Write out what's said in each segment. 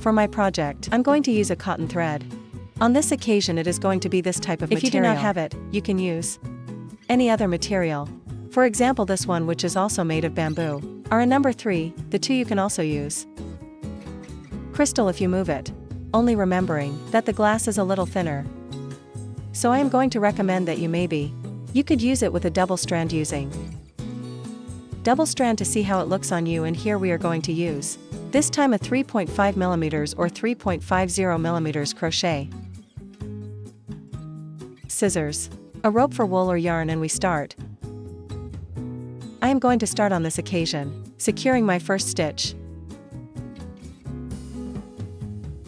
For my project, I'm going to use a cotton thread. On this occasion it is going to be this type of material. If you do not have it, you can use any other material. For example, this one, which is also made of bamboo. Are a number 3, the 2 you can also use crystal if you move it. Only remembering that the glass is a little thinner. So I am going to recommend that you could use it with a double strand, using double strand to see how it looks on you, and here we are going to use this time a 3.5mm or 3.50mm crochet, scissors, a rope for wool or yarn, and we start. I am going to start on this occasion securing my first stitch,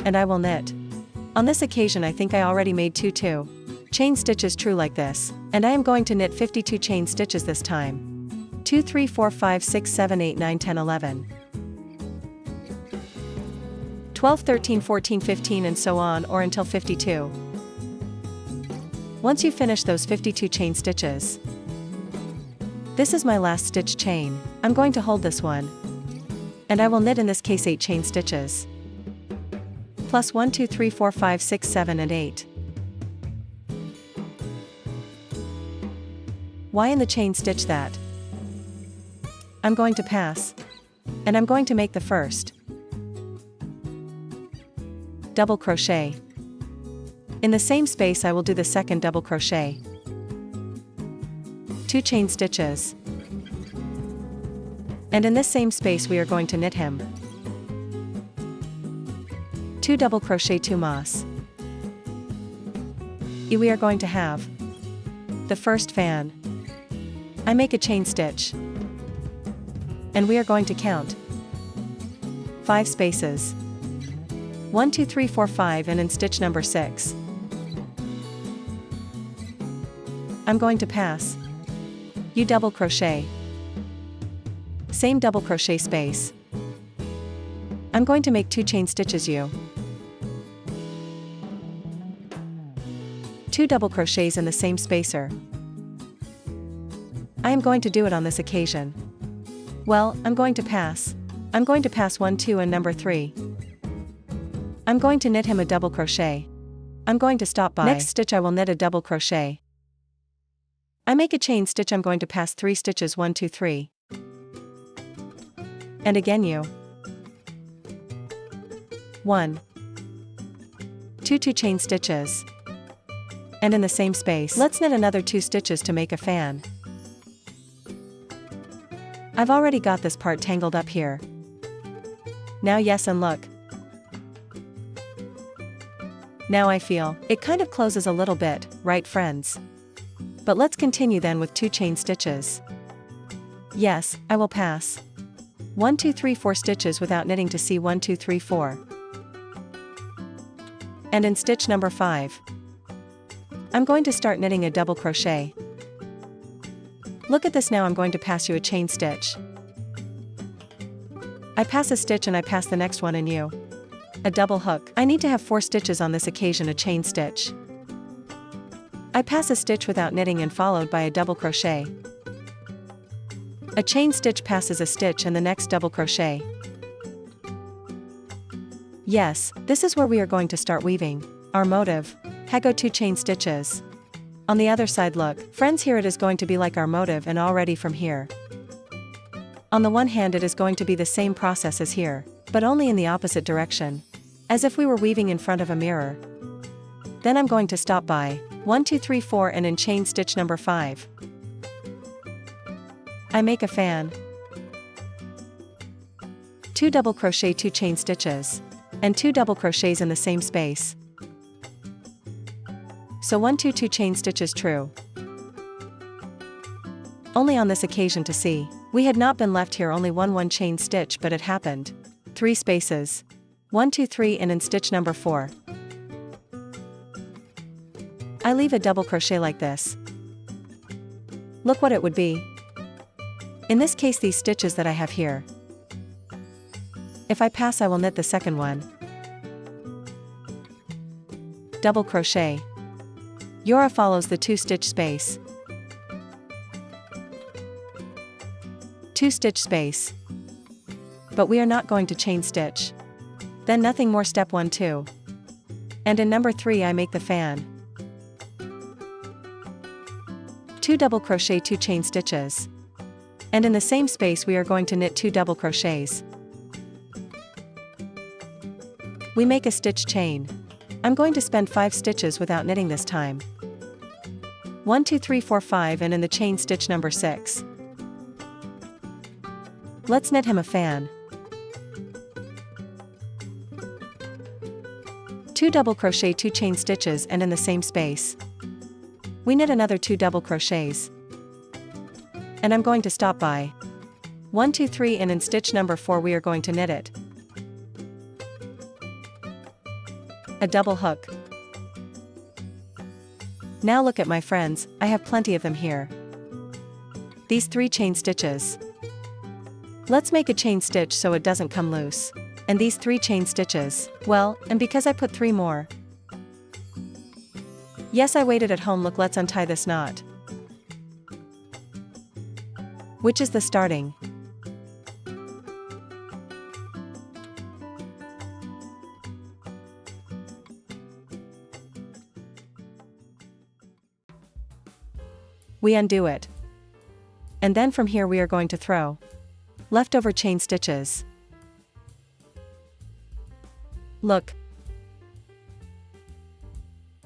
and I will knit. On this occasion I think I already made 2 chain stitches true like this, and I am going to knit 52 chain stitches this time. 2 3 4 5 6 7 8 9 10 11 12 13 14 15 and so on, or until 52. Once you finish those 52 chain stitches, this is my last stitch chain. I'm going to hold this one, and I will knit in this case 8 chain stitches, plus 1 2 3 4 5 6 7 and 8. Why in the chain stitch that? I'm going to pass, and I'm going to make the first double crochet. In the same space I will do the second double crochet, 2 chain stitches, and in this same space we are going to knit him 2 double crochet 2 moss. We are going to have the first fan. I make a chain stitch, and we are going to count 5 spaces, 1 2 3 4 5, and in stitch number 6 I'm going to pass you double crochet, same double crochet space. I'm going to make 2 chain stitches, 2 double crochets in the same spacer. I am going to do it on this occasion. Well, I'm going to pass 1 2 and number 3. I'm going to knit him a double crochet. I'm going to stop by. Next stitch I will knit a double crochet. I make a chain stitch. I'm going to pass 3 stitches, 1 2 3. And again 1 2 2 chain stitches. And in the same space, let's knit another 2 stitches to make a fan. I've already got this part tangled up here. Now yes, and look. Now I feel it kind of closes a little bit, right friends? But let's continue then with 2 chain stitches. Yes, I will pass 1 2 3 4 stitches without knitting to see 1 2 3 4. And in stitch number 5, I'm going to start knitting a double crochet. Look at this, now I'm going to pass you a chain stitch. I pass a stitch and I pass the next one and a double hook. I need to have 4 stitches on this occasion, a chain stitch. I pass a stitch without knitting and followed by a double crochet. A chain stitch passes a stitch and the next double crochet. Yes, this is where we are going to start weaving our motive. Go 2 chain stitches. On the other side, look, friends, here it is going to be like our motive, and already from here. On the one hand it is going to be the same process as here, but only in the opposite direction, as if we were weaving in front of a mirror. Then I'm going to stop by 1 2 3 4 and in chain stitch number 5 I make a fan, 2 double crochet 2 chain stitches, and 2 double crochets in the same space. So 1 2 2 chain stitches true. Only on this occasion to see, we had not been left here only 1 chain stitch, but it happened 3 spaces, 1 2 3, and in stitch number 4 I leave a double crochet like this. Look what it would be. In this case, these stitches that I have here, if I pass I will knit the second one, double crochet. Yora follows the 2 stitch space, 2 stitch space, but we are not going to chain stitch. Then nothing more, step 1 2. And in number 3 I make the fan. 2 double crochet, 2 chain stitches. And in the same space we are going to knit 2 double crochets. We make a stitch chain. I'm going to spend 5 stitches without knitting this time. 1 2 3 4 5, and in the chain stitch number 6. Let's knit him a fan. 2 double crochet, 2 chain stitches, and in the same space we knit another 2 double crochets. And I'm going to stop by 1 2 3, and in stitch number 4 we are going to knit it. A double hook. Now look at my friends, I have plenty of them here. These 3 chain stitches. Let's make a chain stitch so it doesn't come loose. And these 3 chain stitches, well, and because I put 3 more. Yes, I waited at home. Look, let's untie this knot. Which is the starting. We undo it. And then from here we are going to throw leftover chain stitches. Look.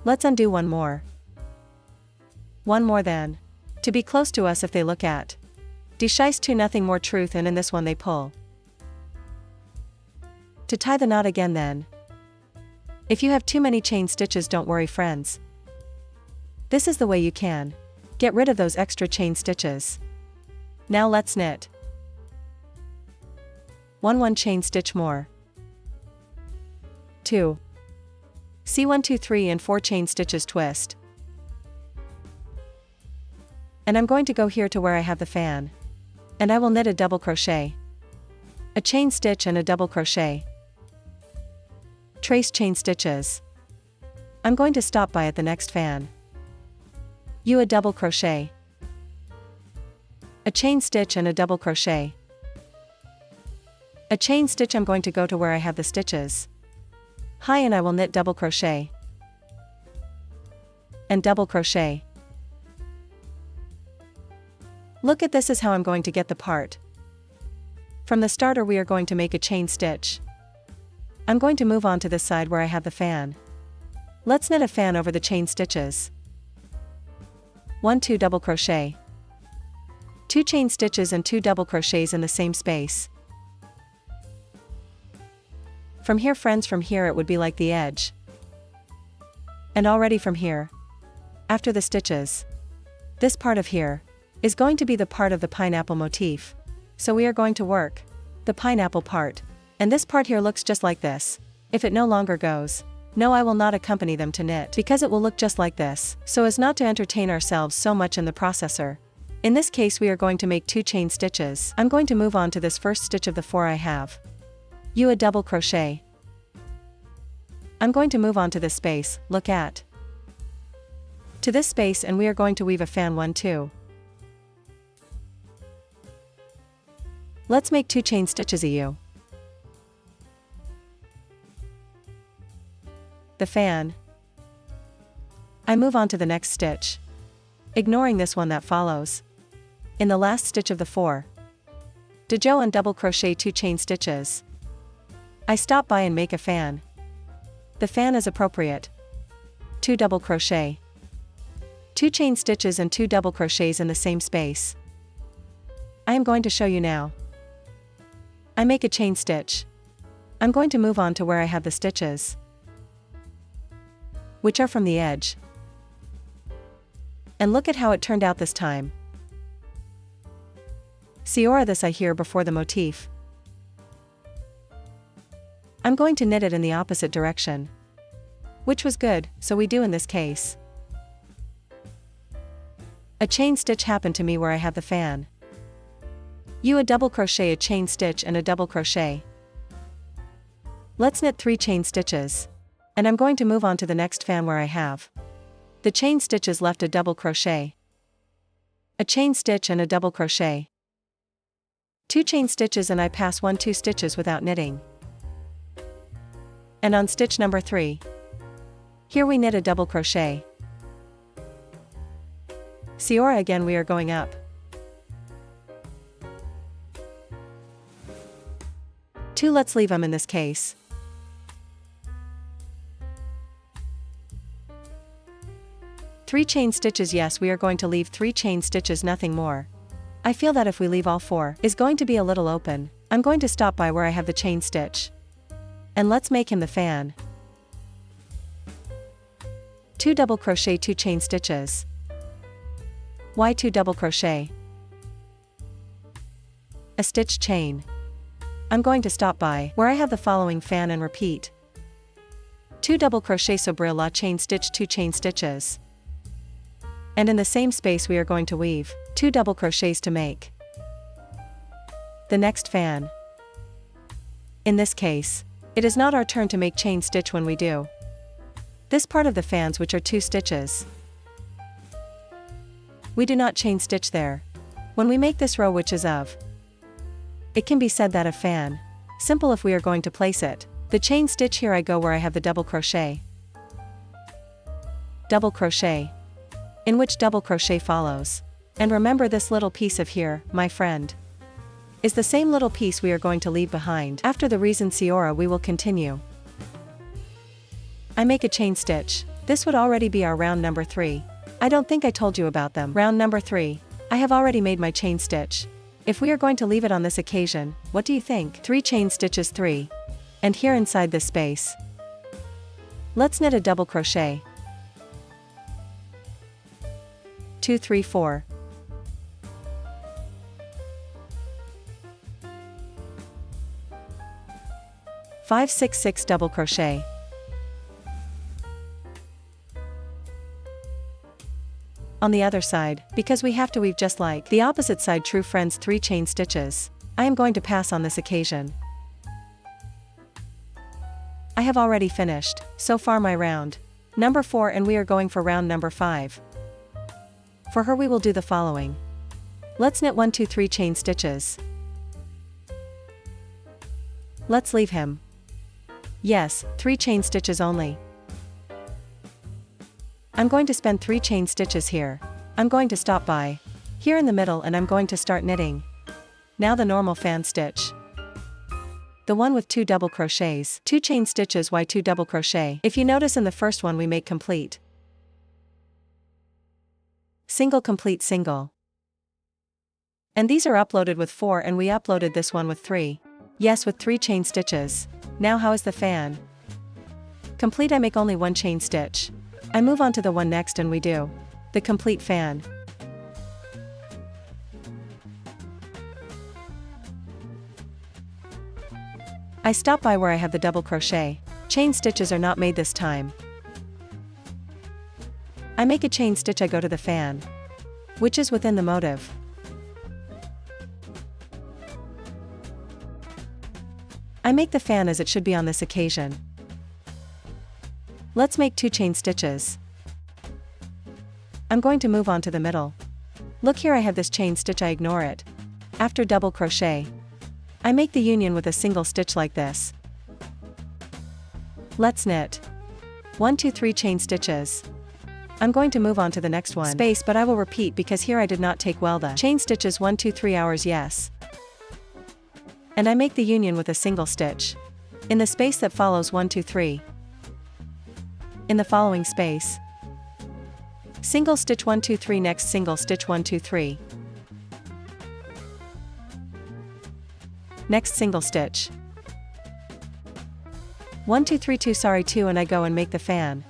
Let's undo one more. One more then. To be close to us if they look at. Deschise to nothing more truth, and in this one they pull. To tie the knot again then. If you have too many chain stitches, don't worry friends. This is the way you can get rid of those extra chain stitches. Now let's knit. 1 chain stitch more. 2. See 1 2 3 and 4 chain stitches, twist. And I'm going to go here to where I have the fan. And I will knit a double crochet. A chain stitch and a double crochet. Trace chain stitches. I'm going to stop by at the next fan. You a double crochet. A chain stitch and a double crochet. A chain stitch. I'm going to go to where I have the stitches. High, and I will knit double crochet. And double crochet. Look at this is how I'm going to get the part. From the starter we are going to make a chain stitch. I'm going to move on to this side where I have the fan. Let's knit a fan over the chain stitches. 1 2 double crochet. 2 chain stitches and 2 double crochets in the same space. From here friends, from here it would be like the edge. And already from here, after the stitches, this part of here is going to be the part of the pineapple motif. So we are going to work the pineapple part. And this part here looks just like this. If it no longer goes, no, I will not accompany them to knit, because it will look just like this, so as not to entertain ourselves so much in the processor. In this case we are going to make 2 chain stitches. I'm going to move on to this first stitch of the 4 I have. You a double crochet. I'm going to move on to this space, look at. To this space, and we are going to weave a fan 1 2. Let's make 2 chain stitches a U. The fan. I move on to the next stitch, ignoring this one that follows. In the last stitch of the 4. Dojo and double crochet 2 chain stitches. I stop by and make a fan. The fan is appropriate. 2 double crochet. 2 chain stitches and 2 double crochets in the same space. I am going to show you now. I make a chain stitch. I'm going to move on to where I have the stitches, which are from the edge. And look at how it turned out this time. See, or this I hear before the motif. I'm going to knit it in the opposite direction. Which was good, so we do in this case. A chain stitch happened to me where I have the fan. You a double crochet, a chain stitch and a double crochet. Let's knit 3 chain stitches. And I'm going to move on to the next fan where I have the chain stitches left, a double crochet. A chain stitch and a double crochet. 2 chain stitches, and I pass 1 2 stitches without knitting. And on stitch number 3, here we knit a double crochet. Seora again we are going up. 2 let's leave them in this case. Three chain stitches. Yes, we are going to leave 3 chain stitches, nothing more. I feel that if we leave all 4, is going to be a little open. I'm going to stop by where I have the chain stitch. And let's make him the fan. 2 double crochet, 2 chain stitches. Why 2 double crochet? A stitch chain. I'm going to stop by where I have the following fan and repeat. 2 double crochet sobre la chain stitch, 2 chain stitches. And in the same space we are going to weave 2 double crochets to make the next fan. In this case, it is not our turn to make chain stitch when we do this part of the fans, which are 2 stitches. We do not chain stitch there. When we make this row, which is of, it can be said that a fan, simple if we are going to place it. The chain stitch, here I go where I have the double crochet. Double crochet. In which double crochet follows. And remember, this little piece of here, my friend, is the same little piece we are going to leave behind. After the reason Seora we will continue. I make a chain stitch. This would already be our round number 3. I don't think I told you about them. Round number 3. I have already made my chain stitch. If we are going to leave it on this occasion, what do you think? 3 chain stitches, 3. And here inside this space, let's knit a double crochet. 2, 3, 4. 5, 6, 6 double crochet. On the other side, because we have to weave just like the opposite side, true friends, 3 chain stitches. I am going to pass on this occasion. I have already finished, so far, my round number 4, and we are going for round number 5. For her we will do the following. Let's knit 1, 2, 3 chain stitches. Let's leave him. Yes, 3 chain stitches only. I'm going to spend 3 chain stitches here. I'm going to stop by here in the middle and I'm going to start knitting. Now the normal fan stitch. The one with 2 double crochets, 2 chain stitches, why 2 double crochet? If you notice, in the first one we make complete single, complete single. And these are uploaded with 4 and we uploaded this one with 3. Yes, with 3 chain stitches. Now how is the fan? Complete. I make only 1 chain stitch. I move on to the one next and we do the complete fan. I stop by where I have the double crochet. Chain stitches are not made this time. I make a chain stitch. I go to the fan, which is within the motif. I make the fan as it should be on this occasion. Let's make 2 chain stitches. I'm going to move on to the middle. Look here, I have this chain stitch, I ignore it. After double crochet, I make the union with a single stitch like this. Let's knit 1, 2, 3 chain stitches. I'm going to move on to the next one. Space, but I will repeat because here I did not take well the chain stitches. 1, 2, 3 hours, yes. And I make the union with a single stitch. In the space that follows 1, 2, 3. In the following space, single stitch 1, 2, 3, next single stitch 1, 2, 3. Next single stitch. 1, 2, 3, 2, and I go and make the fan.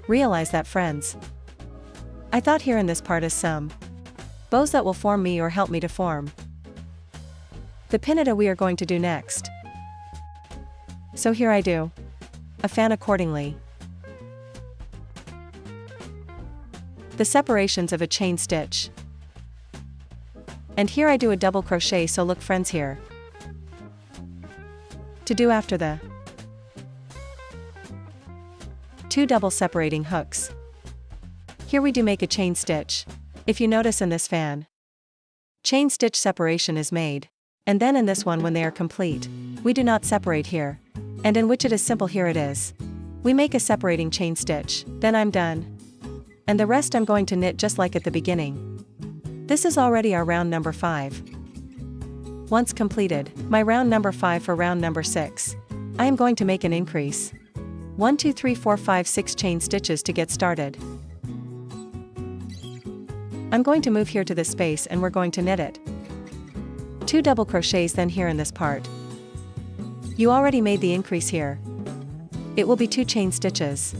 Realize that, friends, I thought here in this part is some bows that will form me or help me to form the pinata we are going to do next. So here I do a fan accordingly. The separations of a chain stitch. And here I do a double crochet, so look friends here. To do after the 2 double separating hooks. Here we do make a chain stitch. If you notice in this fan, chain stitch separation is made. And then in this one when they are complete, we do not separate here. And in which it is simple, here it is. We make a separating chain stitch, then I'm done. And the rest I'm going to knit just like at the beginning. This is already our round number 5. Once completed, my round number 5 for round number 6. I am going to make an increase. 1 2 3 4 5 6 chain stitches to get started. I'm going to move here to this space and we're going to knit it. 2 double crochets then here in this part. You already made the increase here. It will be 2 chain stitches.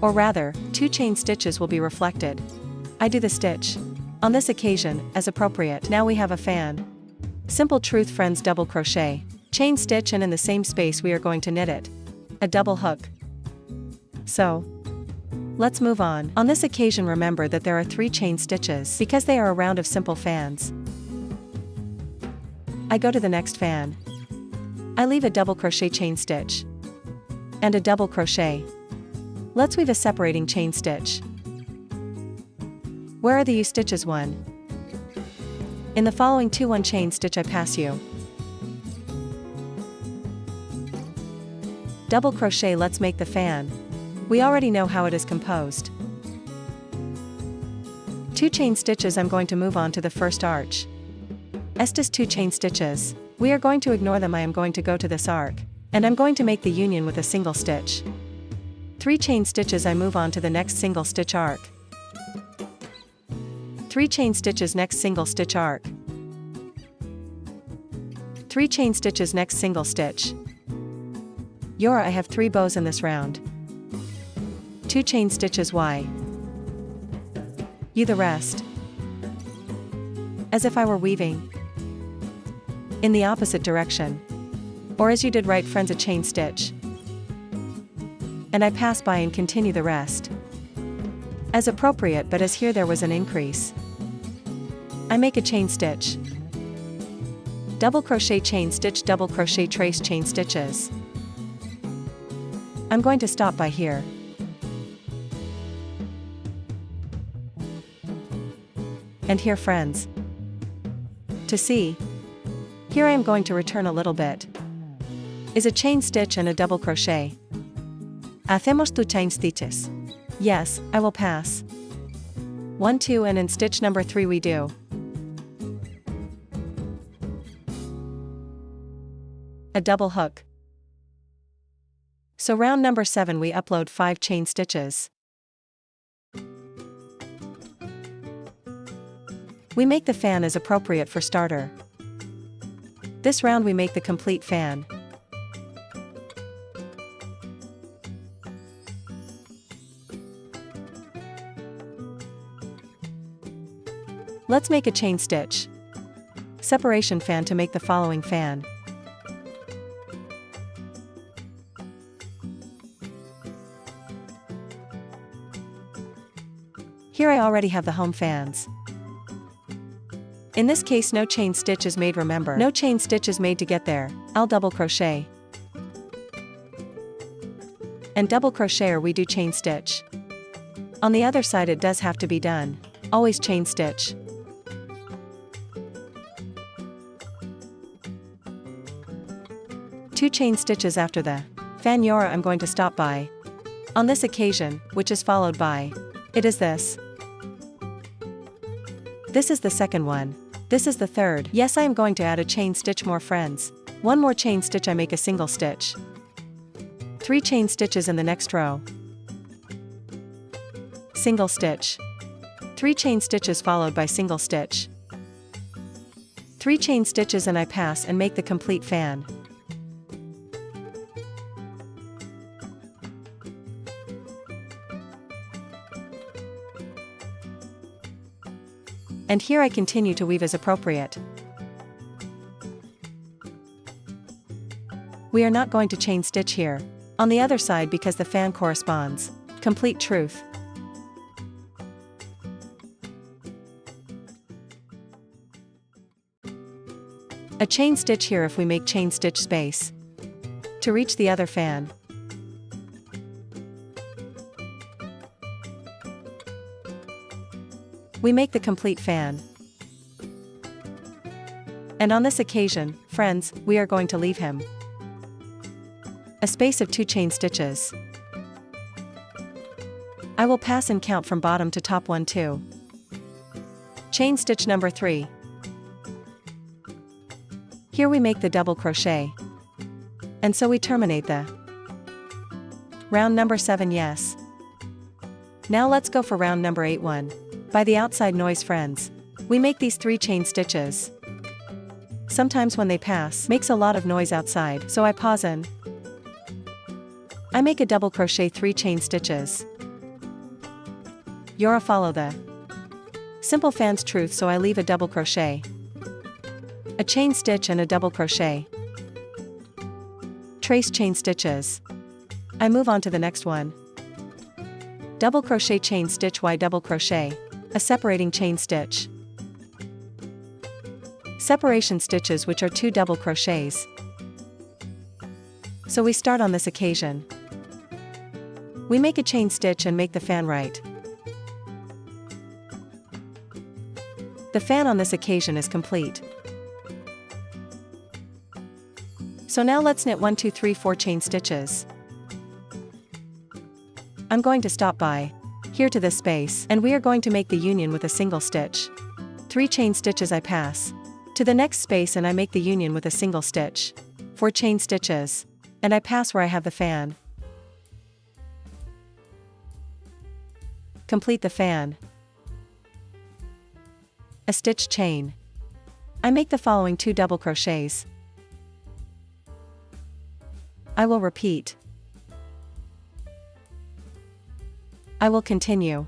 Or rather, 2 chain stitches will be reflected. I do the stitch. On this occasion, as appropriate. Now we have a fan. Simple truth friends, double crochet, chain stitch, and in the same space we are going to knit it. A double hook. So, let's move on. On this occasion remember that there are 3 chain stitches because they are a round of simple fans. I go to the next fan. I leave a double crochet chain stitch. And a double crochet. Let's weave a separating chain stitch. Where are the U stitches? 1. In the following 2 1 chain stitch I pass U. Double crochet. Let's make the fan. We already know how it is composed. 2 chain stitches. I'm going to move on to the first arch. Estes 2 chain stitches. We are going to ignore them. I am going to go to this arc. And I'm going to make the union with a single stitch. 3 chain stitches. I move on to the next single stitch arc. 3 chain stitches, next single stitch arc. 3 chain stitches, next single stitch. I have 3 bows in this round. 2 chain stitches Y. U the rest. As if I were weaving. In the opposite direction. Or as you did right friends, a chain stitch. And I pass by and continue the rest. As appropriate, but as here there was an increase. I make a chain stitch. Double crochet chain stitch, double crochet trace chain stitches. I'm going to stop by here. And here friends. To see. Here I am going to return a little bit. Is a chain stitch and a double crochet. Hacemos 2 chain stitches. Yes, I will pass. 1 2 and in stitch number 3 we do. A double hook. So round number 7 we upload 5 chain stitches. We make the fan as appropriate for starter. This round we make the complete fan. Let's make a chain stitch. Separation fan to make the following fan. Here I already have the home fans. In this case no chain stitch is made, remember. No chain stitch is made to get there. I'll double crochet. And double crochet or we do chain stitch. On the other side it does have to be done. Always chain stitch. Two chain stitches after the fan. I'm going to stop by. On this occasion, which is followed by. It is this. This is the second one. This is the third. Yes, I am going to add a chain stitch more friends. One more chain stitch, I make a single stitch. 3 chain stitches in the next row. Single stitch. 3 chain stitches followed by single stitch. 3 chain stitches and I pass and make the complete fan. And here I continue to weave as appropriate. We are not going to chain stitch here. On the other side because the fan corresponds. Complete truth. A chain stitch here if we make chain stitch space. To reach the other fan. We make the complete fan. And on this occasion, friends, we are going to leave him a space of 2 chain stitches. I will pass and count from bottom to top 1, 2. Chain stitch number 3. Here we make the double crochet. And so we terminate the round number 7. Yes. Now let's go for round number 8. 1. By the outside noise, friends, we make these 3 chain stitches. Sometimes when they pass, makes a lot of noise outside, so I pause and I make a double crochet 3 chain stitches. You'll follow the simple fan's truth, so I leave a double crochet, a chain stitch and a double crochet. Trace chain stitches. I move on to the next one. Double crochet, chain stitch, Y double crochet, a separating chain stitch. Separation stitches, which are 2 double crochets. So we start on this occasion. We make a chain stitch and make the fan right. The fan on this occasion is complete. So now let's knit 1, 2, 3, 4 chain stitches. I'm going to stop by here to this space, and we are going to make the union with a single stitch. 3 chain stitches. I pass to the next space and I make the union with a single stitch. 4 chain stitches. And I pass where I have the fan. Complete the fan. A stitch chain. I make the following 2 double crochets. I will repeat. I will continue.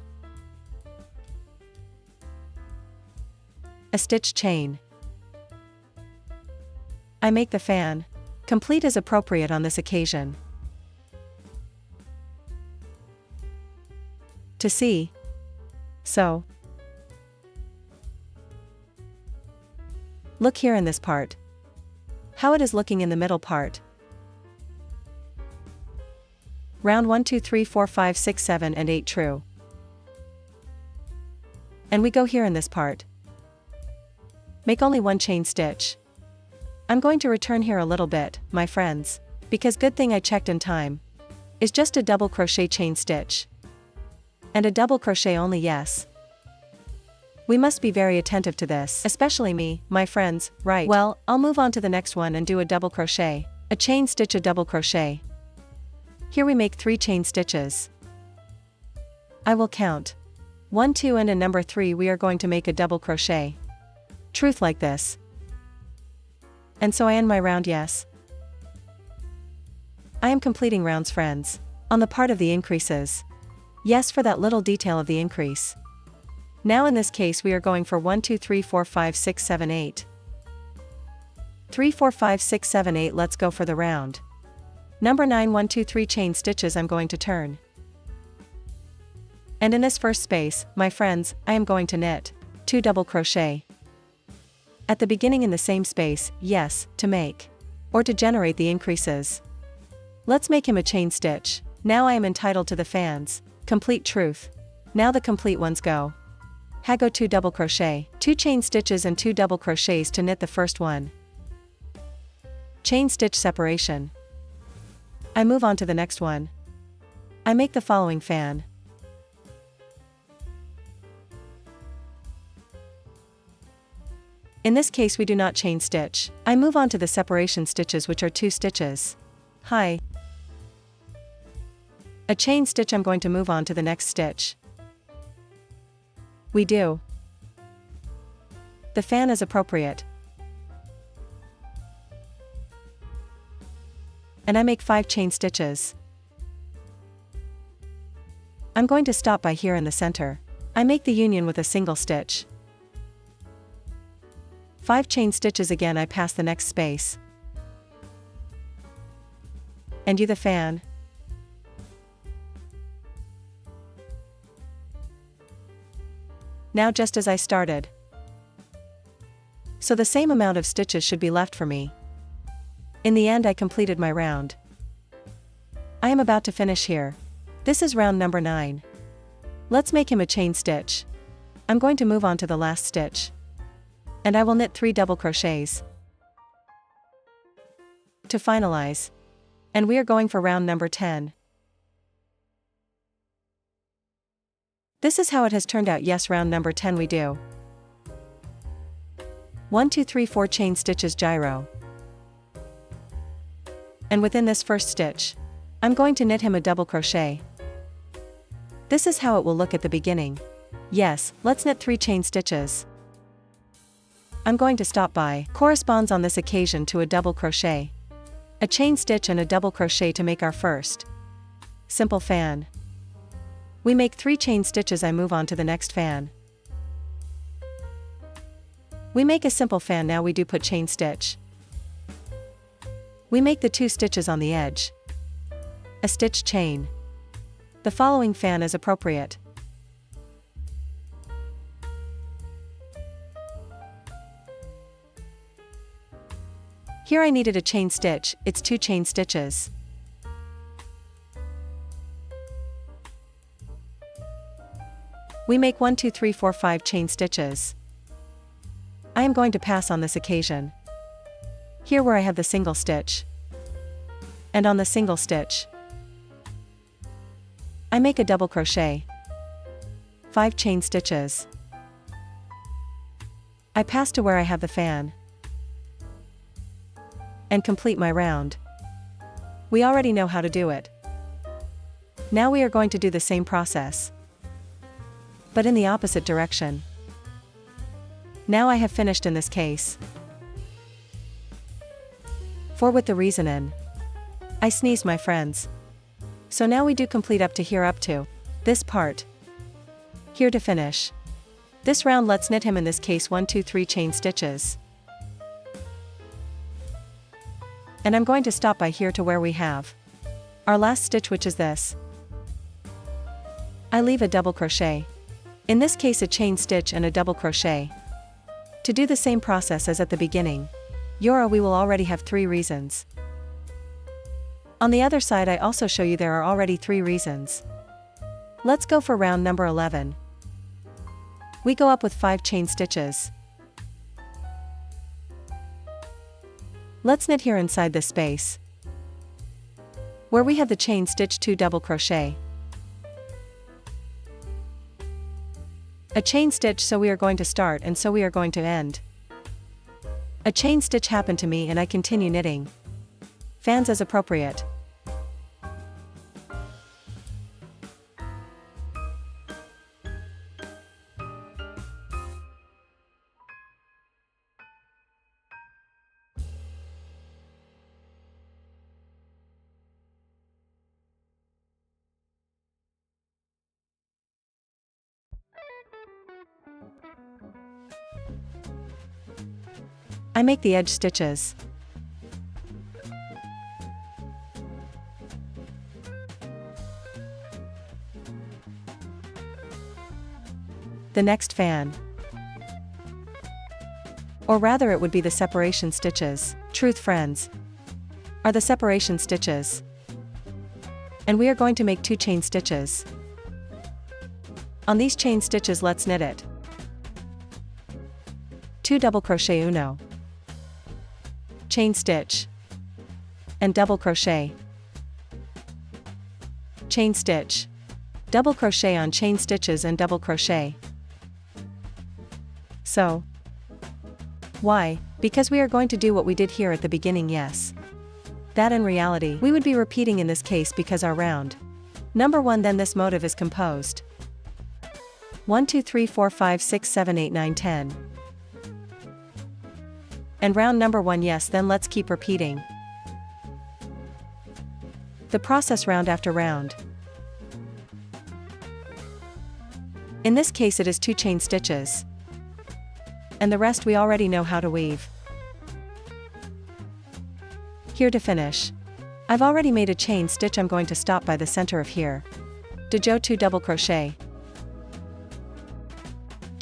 A stitch chain. I make the fan. Complete as appropriate on this occasion. To see. So. Look here in this part. How it is looking in the middle part. Round 1, 2, 3, 4, 5, 6, 7 and 8 true. And we go here in this part. Make only 1 chain stitch. I'm going to return here a little bit, my friends, because good thing I checked in time. Is just a double crochet chain stitch. And a double crochet only, yes. We must be very attentive to this, especially me, my friends, right? Well, I'll move on to the next one and do a double crochet, a chain stitch, a double crochet. Here we make 3 chain stitches. I will count. 1, 2 and in number 3 we are going to make a double crochet. Truth like this. And so I end my round, yes. I am completing rounds, friends. On the part of the increases. Yes, for that little detail of the increase. Now in this case we are going for 1, 2, 3, 4, 5, 6, 7, 8. 3, 4, 5, 6, 7, 8. Let's go for the round. Number 9, 1, 2, 3 chain stitches. I'm going to turn. And in this first space, my friends, I am going to knit 2 double crochet. At the beginning in the same space, yes, to make or to generate the increases. Let's make him a chain stitch. Now I am entitled to the fans. Complete truth. Now the complete ones go. Go 2 double crochet, 2 chain stitches and 2 double crochets to knit the first one. Chain stitch separation. I move on to the next one. I make the following fan. In this case we do not chain stitch. I move on to the separation stitches, which are 2 stitches. A chain stitch. I'm going to move on to the next stitch. We do the fan as appropriate. And I make 5 chain stitches. I'm going to stop by here in the center. I make the union with a single stitch. 5 chain stitches again. I pass the next space. And do the fan. Now just as I started. So the same amount of stitches should be left for me. In the end I completed my round. I am about to finish here. This is round number 9. Let's make him a chain stitch. I'm going to move on to the last stitch. And I will knit 3 double crochets to finalize. And we are going for round number 10. This is how it has turned out. Yes, round number 10 we do 1 2 3 4 chain stitches gyro. And within this first stitch, I'm going to knit him a double crochet. This is how it will look at the beginning. Yes, let's knit 3 chain stitches. I'm going to stop by, corresponds on this occasion to a double crochet. A chain stitch and a double crochet to make our first simple fan. We make 3 chain stitches. I move on to the next fan. We make a simple fan. Now we do put chain stitch. We make the 2 stitches on the edge. A stitch chain. The following fan is appropriate. Here I needed a chain stitch, it's 2 chain stitches. We make 1 2 3 4 5 chain stitches. I am going to pass on this occasion. Here where I have the single stitch. And on the single stitch, I make a double crochet. 5 chain stitches. I pass to where I have the fan. And complete my round. We already know how to do it. Now we are going to do the same process, but in the opposite direction. Now I have finished in this case. For with the reason in, I sneeze, my friends. So now we do complete up to here, up to this part. Here to finish. This round let's knit him in this case 1 2 3 chain stitches. And I'm going to stop by here to where we have our last stitch, which is this. I leave a double crochet. In this case a chain stitch and a double crochet. To do the same process as at the beginning, we will already have 3 reasons. On the other side I also show you there are already 3 reasons. Let's go for round number 11. We go up with 5 chain stitches. Let's knit here inside this space. Where we have the chain stitch 2 double crochet. A chain stitch, so we are going to start and so we are going to end. A chain stitch happened to me and I continue knitting. Fans as appropriate. I make the edge stitches. The next fan. Or rather it would be the separation stitches. Truth, friends, are the separation stitches. And we are going to make 2 chain stitches. On these chain stitches let's knit it. 2 double crochet, 1 chain stitch and double crochet, chain stitch, double crochet on chain stitches and double crochet. So, why? Because we are going to do what we did here at the beginning. Yes, that in reality we would be repeating in this case because our round number 1 then this motive is composed 1 2 3 4 5 6 7 8 9 10. And round number 1, yes, then let's keep repeating the process round after round. In this case it is 2 chain stitches. And the rest we already know how to weave. Here to finish. I've already made a chain stitch. I'm going to stop by the center of here. Do 2 double crochet.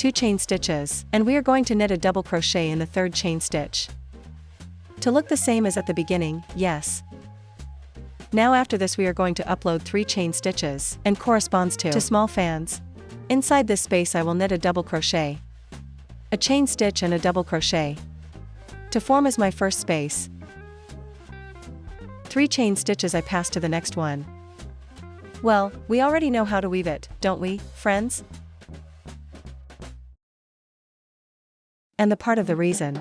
2 chain stitches, and we are going to knit a double crochet in the 3rd chain stitch. To look the same as at the beginning, yes. Now after this we are going to upload 3 chain stitches, and corresponds to small fans. Inside this space I will knit a double crochet. a chain stitch and a double crochet to form as my first space. 3 chain stitches I pass to the next one. Well, we already know how to weave it, don't we, friends? And the part of the reason.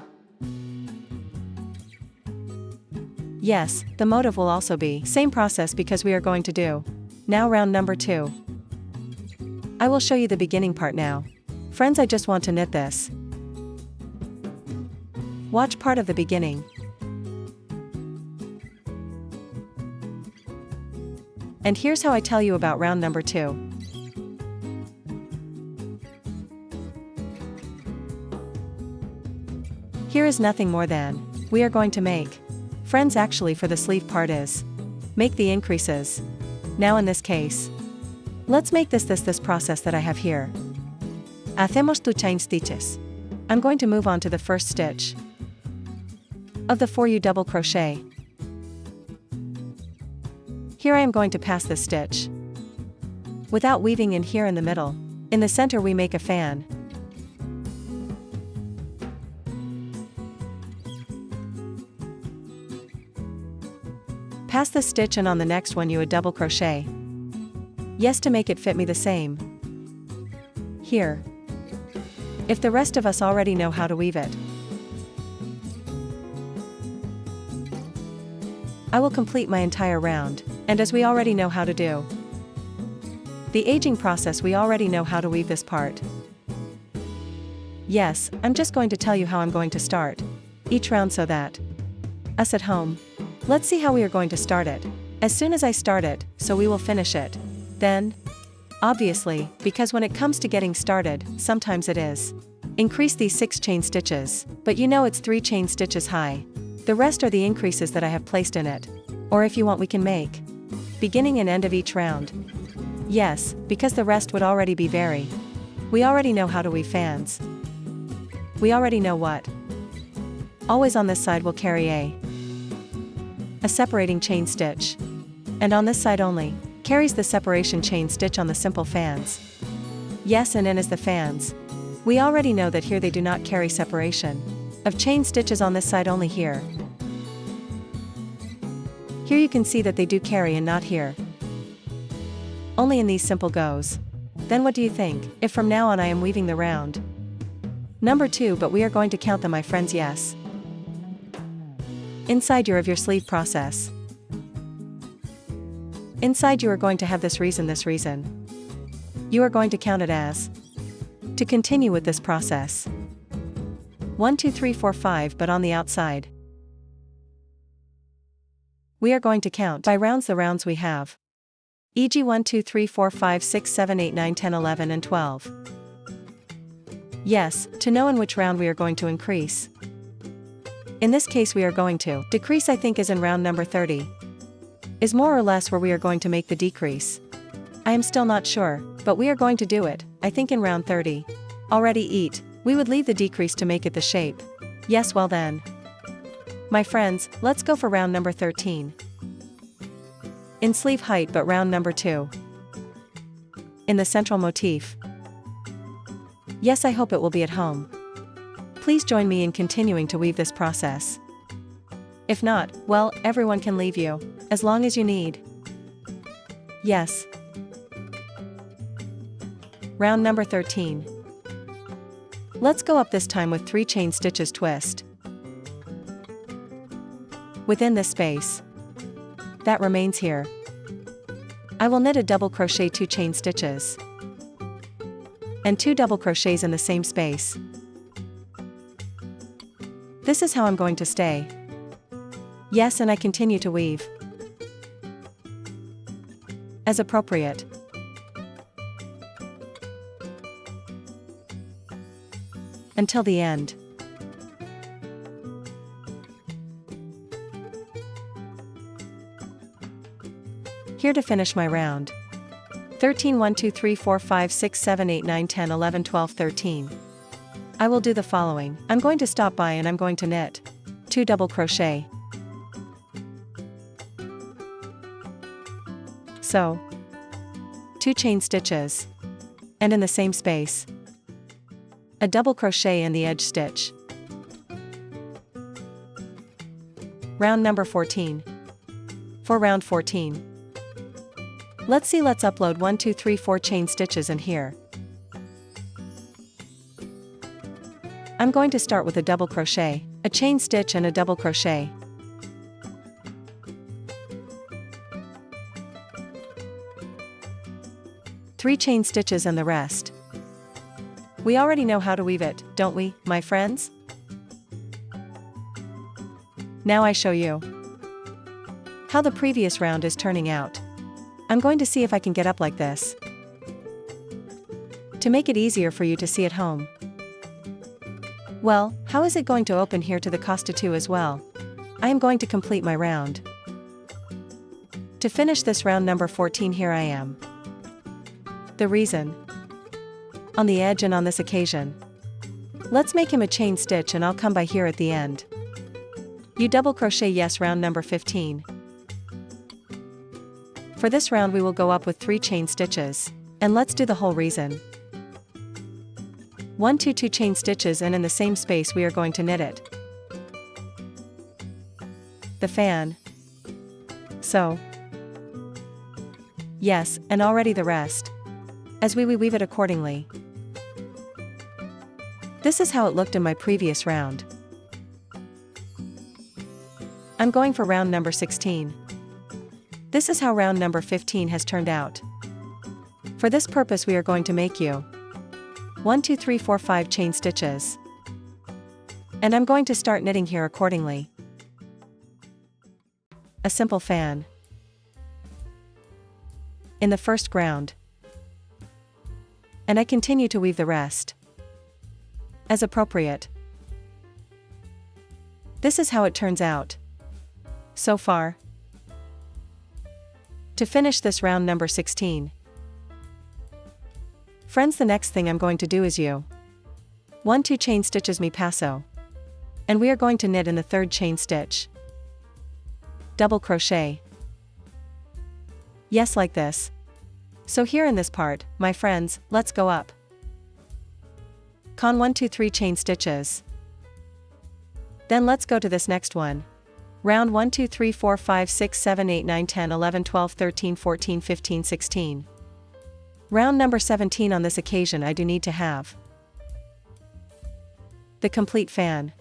Yes, the motive will also be same process because we are going to do now round number 2. I will show you the beginning part now. Friends, I just want to knit this. Watch part of the beginning. And here's how I tell you about round number 2. Here is nothing more than we are going to make. Friends, actually for the sleeve part is make the increases. Now in this case, let's make this process that I have here. Hacemos 2 chain stitches. I'm going to move on to the first stitch of the 4U double crochet. Here I am going to pass this stitch without weaving in here in the middle. In the center we make a fan. Pass the stitch and on the next one you a double crochet. Yes, to make it fit me the same. Here. If the rest of us already know how to weave it, I will complete my entire round, and as we already know how to do the aging process, we already know how to weave this part. Yes, I'm just going to tell you how I'm going to start each round so that us at home, let's see how we are going to start it. As soon as I start it, so we will finish it. Then, obviously, because when it comes to getting started, sometimes it is increase these 6 chain stitches, but you know it's 3 chain stitches high. The rest are the increases that I have placed in it. Or if you want, we can make beginning and end of each round. Yes, because the rest would already be very. We already know how to weave fans. We already know what always on this side will carry a separating chain stitch. And on this side only, carries the separation chain stitch on the simple fans. Yes, and in as the fans. We already know that here they do not carry separation of chain stitches on this side only here. Here you can see that they do carry and not here. Only in these simple goes. Then what do you think, if from now on I am weaving the round number 2, but we are going to count them, my friends, yes. Inside your sleeve process. Inside you are going to have this reason. You are going to count it as to continue with this process. 1, 2, 3, 4, 5, but on the outside. We are going to count by rounds the rounds we have. E.g. 1, 2, 3, 4, 5, 6, 7, 8, 9, 10, 11, and 12. Yes, to know in which round we are going to increase. In this case we are going to decrease, I think is in round number 30. Is more or less where we are going to make the decrease. I am still not sure, but we are going to do it, I think in round 30. Already we would leave the decrease to make it the shape. Yes, well then. My friends, let's go for round number 13. In sleeve height, but round number 2. In the central motif. Yes, I hope it will be at home. Please join me in continuing to weave this process. If not, well, everyone can leave you, as long as you need. Yes. Round number 13. Let's go up this time with 3 chain stitches twist. Within this space that remains here, I will knit a double crochet 2 chain stitches and 2 double crochets in the same space. This is how I'm going to stay. Yes, and I continue to weave as appropriate. Until the end. Here to finish my round. 13, 1, 2, 3, 4, 5, 6, 7, 8, 9, 10, 11, 12, 13. I will do the following. I'm going to stop by and I'm going to knit 2 double crochet. So, 2 chain stitches. And in the same space, a double crochet in the edge stitch. Round number 14. For round 14. Let's upload 1 2 3 4 chain stitches in here. I'm going to start with a double crochet, a chain stitch and a double crochet. Three chain stitches and the rest. We already know how to weave it, don't we, my friends? Now I show you how the previous round is turning out. I'm going to see if I can get up like this, to make it easier for you to see at home. Well, how is it going to open here to the Costa 2 as well? I am going to complete my round. To finish this round number 14, here I am. The reason. On the edge and on this occasion. Let's make him a chain stitch and I'll come by here at the end. You double crochet, yes, round number 15. For this round we will go up with 3 chain stitches. And let's do the whole reason. 1 2 2 chain stitches, and in the same space we are going to knit it. The fan. So. Yes, and already the rest. As we weave it accordingly. This is how it looked in my previous round. I'm going for round number 16. This is how round number 15 has turned out. For this purpose we are going to make 1 2 3 4 5 chain stitches. And I'm going to start knitting here accordingly. A simple fan. In the first round. And I continue to weave the rest. As appropriate. This is how it turns out. So far. To finish this round number 16. Friends, the next thing I'm going to do is 1 2 chain stitches mi paso. And we are going to knit in the third chain stitch. Double crochet. Yes, like this. So here in this part, my friends, let's go up. Con 1 2 3 chain stitches. Then let's go to this next one. Round 1 2 3 4 5 6 7 8 9 10 11 12 13 14 15 16. Round number 17. On this occasion I do need to have the complete fan.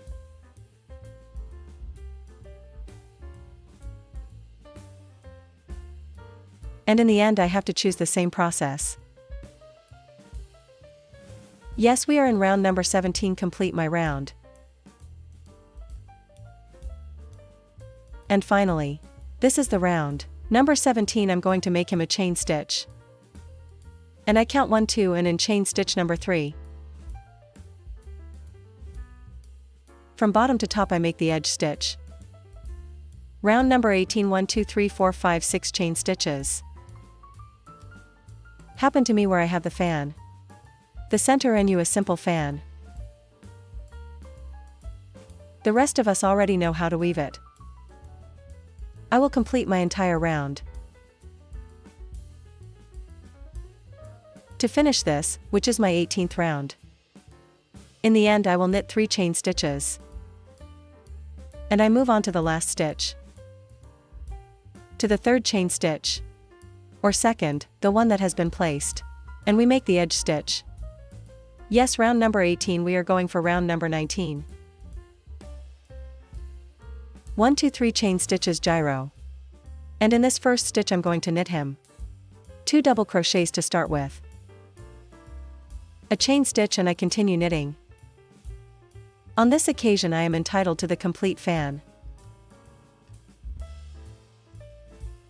And in the end I have to choose the same process. Yes, we are in round number 17. Complete my round. And finally, this is the round number 17. I'm going to make him a chain stitch. And I count 1 2 and in chain stitch number 3. From bottom to top I make the edge stitch. Round number 18. 1 2 3 4 5 6 chain stitches. Happen to me where I have the fan. The center and a simple fan. The rest of us already know how to weave it. I will complete my entire round. To finish this, which is my 18th round. In the end I will knit 3 chain stitches. And I move on to the last stitch. To the third chain stitch. Or second, the one that has been placed. And we make the edge stitch. Yes, round number 18. We are going for round number 19. 1 2 3 chain stitches gyro. And in this first stitch I'm going to knit him 2 double crochets to start with. A chain stitch and I continue knitting. On this occasion I am entitled to the complete fan.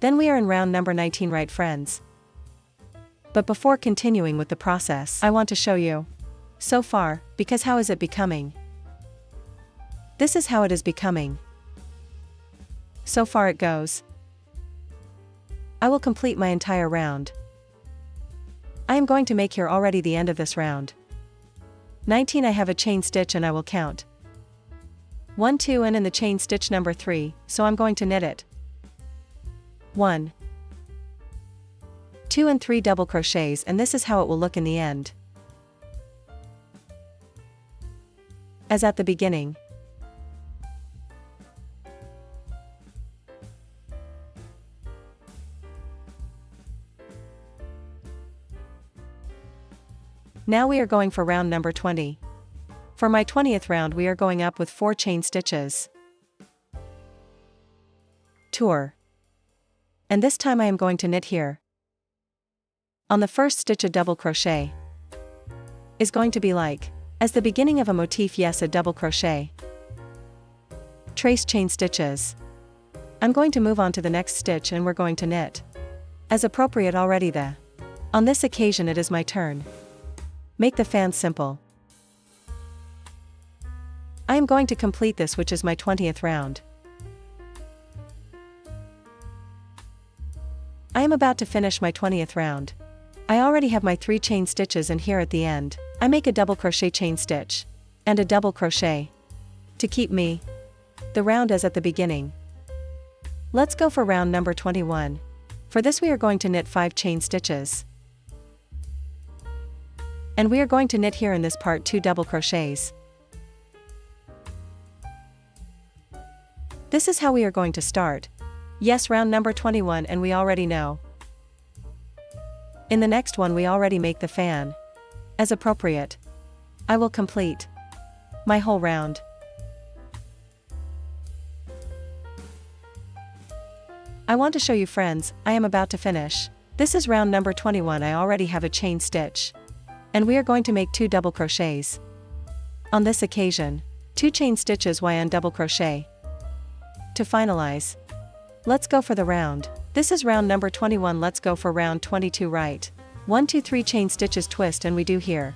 Then we are in round number 19, right friends? But before continuing with the process, I want to show you. So far, because how is it becoming? This is how it is becoming. So far it goes. I will complete my entire round. I am going to make here already the end of this round. 19 I have a chain stitch and I will count. 1 2 and in the chain stitch number 3, so I'm going to knit it. 1 2 and 3 double crochets, and this is how it will look in the end. as at the beginning. Now we are going for round number 20. For my 20th round we are going up with 4 chain stitches. Tour. And this time I am going to knit here. On the first stitch a double crochet is going to be like, as the beginning of a motif, yes, a double crochet. Trace chain stitches. I'm going to move on to the next stitch and we're going to knit. As appropriate already the. On this occasion it is my turn. Make the fan simple. I am going to complete this, which is my 20th round. I am about to finish my 20th round. I already have my 3 chain stitches, and here at the end, I make a double crochet chain stitch and a double crochet to keep the round as at the beginning. Let's go for round number 21. For this we are going to knit 5 chain stitches. And we are going to knit here in this part 2 double crochets. This is how we are going to start. Yes, round number 21, and we already know. In the next one we already make the fan. As appropriate. I will complete my whole round. I want to show you, friends, I am about to finish. This is round number 21. I already have a chain stitch. And we are going to make 2 double crochets. On this occasion, 2 chain stitches and double crochet. To finalize. Let's go for the round. This is round number 21. Let's go for round 22, right? 1, 2, 3 chain stitches, twist, and we do here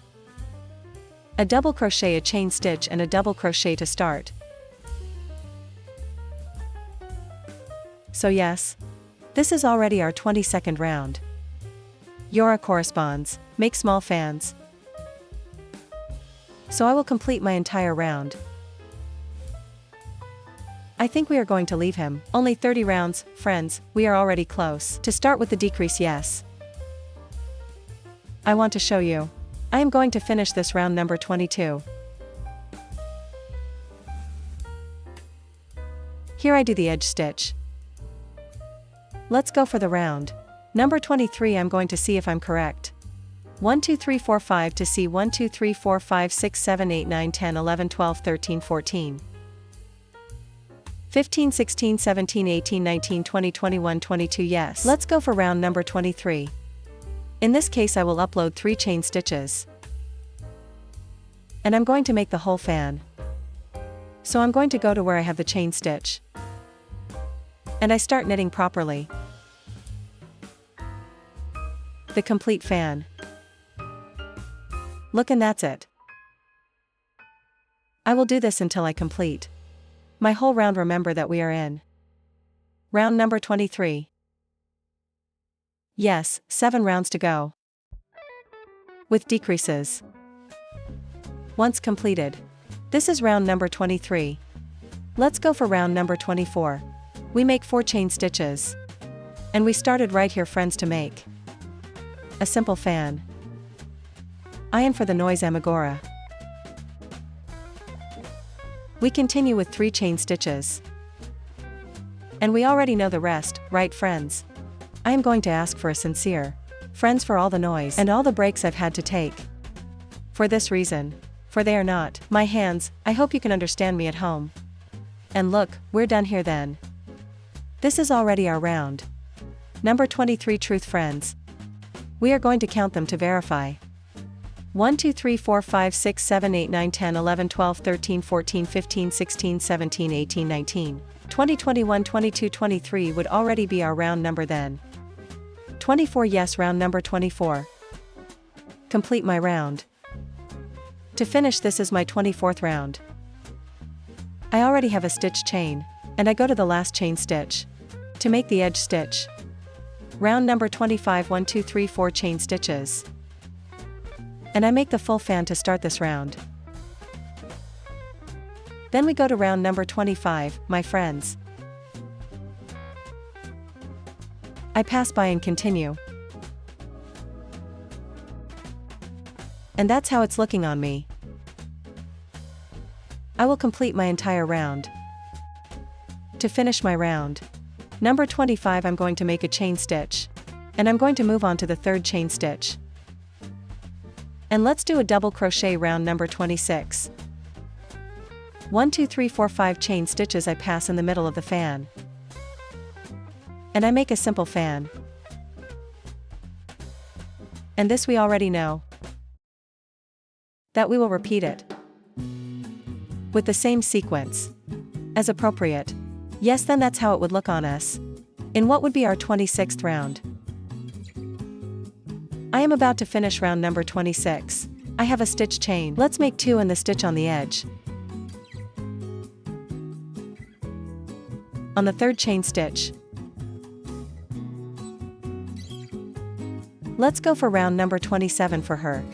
a double crochet, a chain stitch, and a double crochet to start. So yes, this is already our 22nd round. Yora corresponds, make small fans. So I will complete my entire round. I think we are going to leave him. Only 30 rounds, friends, we are already close. To start with the decrease, yes. I want to show you. I am going to finish this round number 22. Here I do the edge stitch. Let's go for the round. Number 23, I'm going to see if I'm correct. 1, 2, 3, 4, 5 to see 1, 2, 3, 4, 5, 6, 7, 8, 9, 10, 11, 12, 13, 14. 15, 16, 17, 18, 19, 20, 21, 22, yes. Let's go for round number 23. In this case I will upload 3 chain stitches. And I'm going to make the whole fan. So I'm going to go to where I have the chain stitch. And I start knitting properly. The complete fan. Look, and that's it. I will do this until I complete my whole round. Remember that we are in round number 23. Yes, 7 rounds to go. With decreases. Once completed. This is round number 23. Let's go for round number 24. We make 4 chain stitches. And we started right here, friends, to make a simple fan. Iron for the noise Amagora. We continue with 3 chain stitches. And we already know the rest, right, friends? I am going to ask for a sincere friends for all the noise and all the breaks I've had to take. For this reason. For they are not my hands. I hope you can understand me at home. And look, we're done here then. This is already our round. Number 23, truth, friends. We are going to count them to verify. 1, 2, 3, 4, 5, 6, 7, 8, 9, 10, 11, 12, 13, 14, 15, 16, 17, 18, 19, 20, 21, 22, 23 would already be our round number then. 24, yes, round number 24. Complete my round. To finish, this is my 24th round. I already have a stitch chain, and I go to the last chain stitch to make the edge stitch. Round number 25, 1, 2, 3, 4 chain stitches. And I make the full fan to start this round. Then we go to round number 25, my friends. I pass by and continue. And that's how it's looking on me. I will complete my entire round. To finish my round number 25, I'm going to make a chain stitch. And I'm going to move on to the third chain stitch. And let's do a double crochet round number 26. 1 2 3 4 5 chain stitches I pass in the middle of the fan. And I make a simple fan. And this we already know that we will repeat it with the same sequence as appropriate. Yes, then that's how it would look on us in what would be our 26th round. I am about to finish round number 26. I have a stitch chain. Let's make 2 in the stitch on the edge. On the third chain stitch. Let's go for round number 27 for her.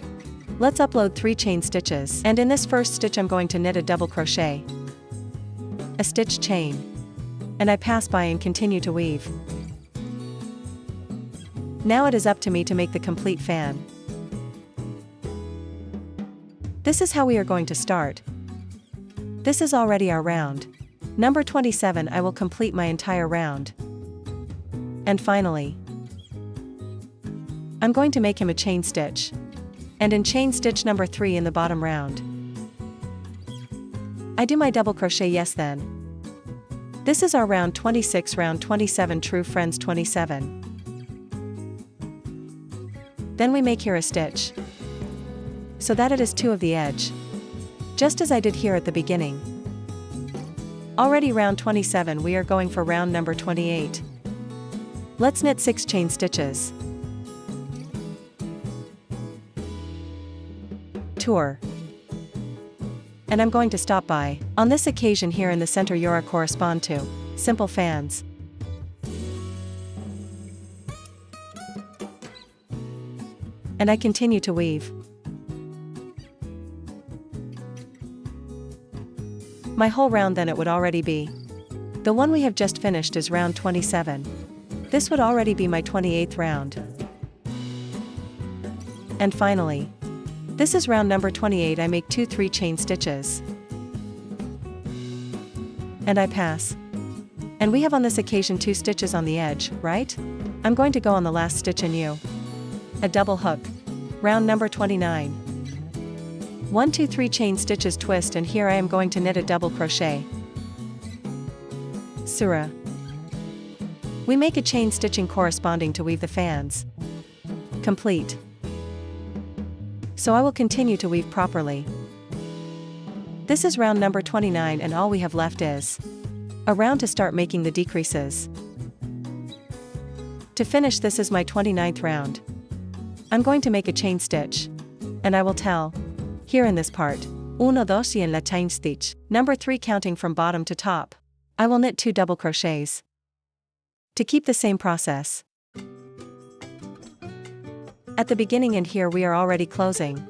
Let's upload 3 chain stitches, and in this first stitch I'm going to knit a double crochet, a stitch chain, and I pass by and continue to weave. Now it is up to me to make the complete fan. This is how we are going to start. This is already our round number 27. I will complete my entire round. And finally, I'm going to make him a chain stitch. And in chain stitch number 3 in the bottom round, I do my double crochet. Yes, then. This is our round 26, round 27, true friends 27. Then we make here a stitch, so that it is 2 of the edge, just as I did here at the beginning. Already round 27, we are going for round number 28. Let's knit 6 chain stitches. Tour. And I'm going to stop by. On this occasion here in the center Yora correspond to simple fans. And I continue to weave. My whole round then it would already be. The one we have just finished is round 27. This would already be my 28th round. And finally, this is round number 28. I make 2 3 chain stitches. And I pass. And we have on this occasion 2 stitches on the edge, right? I'm going to go on the last stitch and you. A double hook. Round number 29. 1 2 3 chain stitches, twist, and here I am going to knit a double crochet. Surah. We make a chain stitching corresponding to weave the fans. Complete. So I will continue to weave properly. This is round number 29 and all we have left is a round to start making the decreases. To finish, this is my 29th round. I'm going to make a chain stitch. And I will tell, here in this part, 1 2 y en la chain stitch, number 3 counting from bottom to top. I will knit 2 double crochets. To keep the same process. At the beginning and here we are already closing.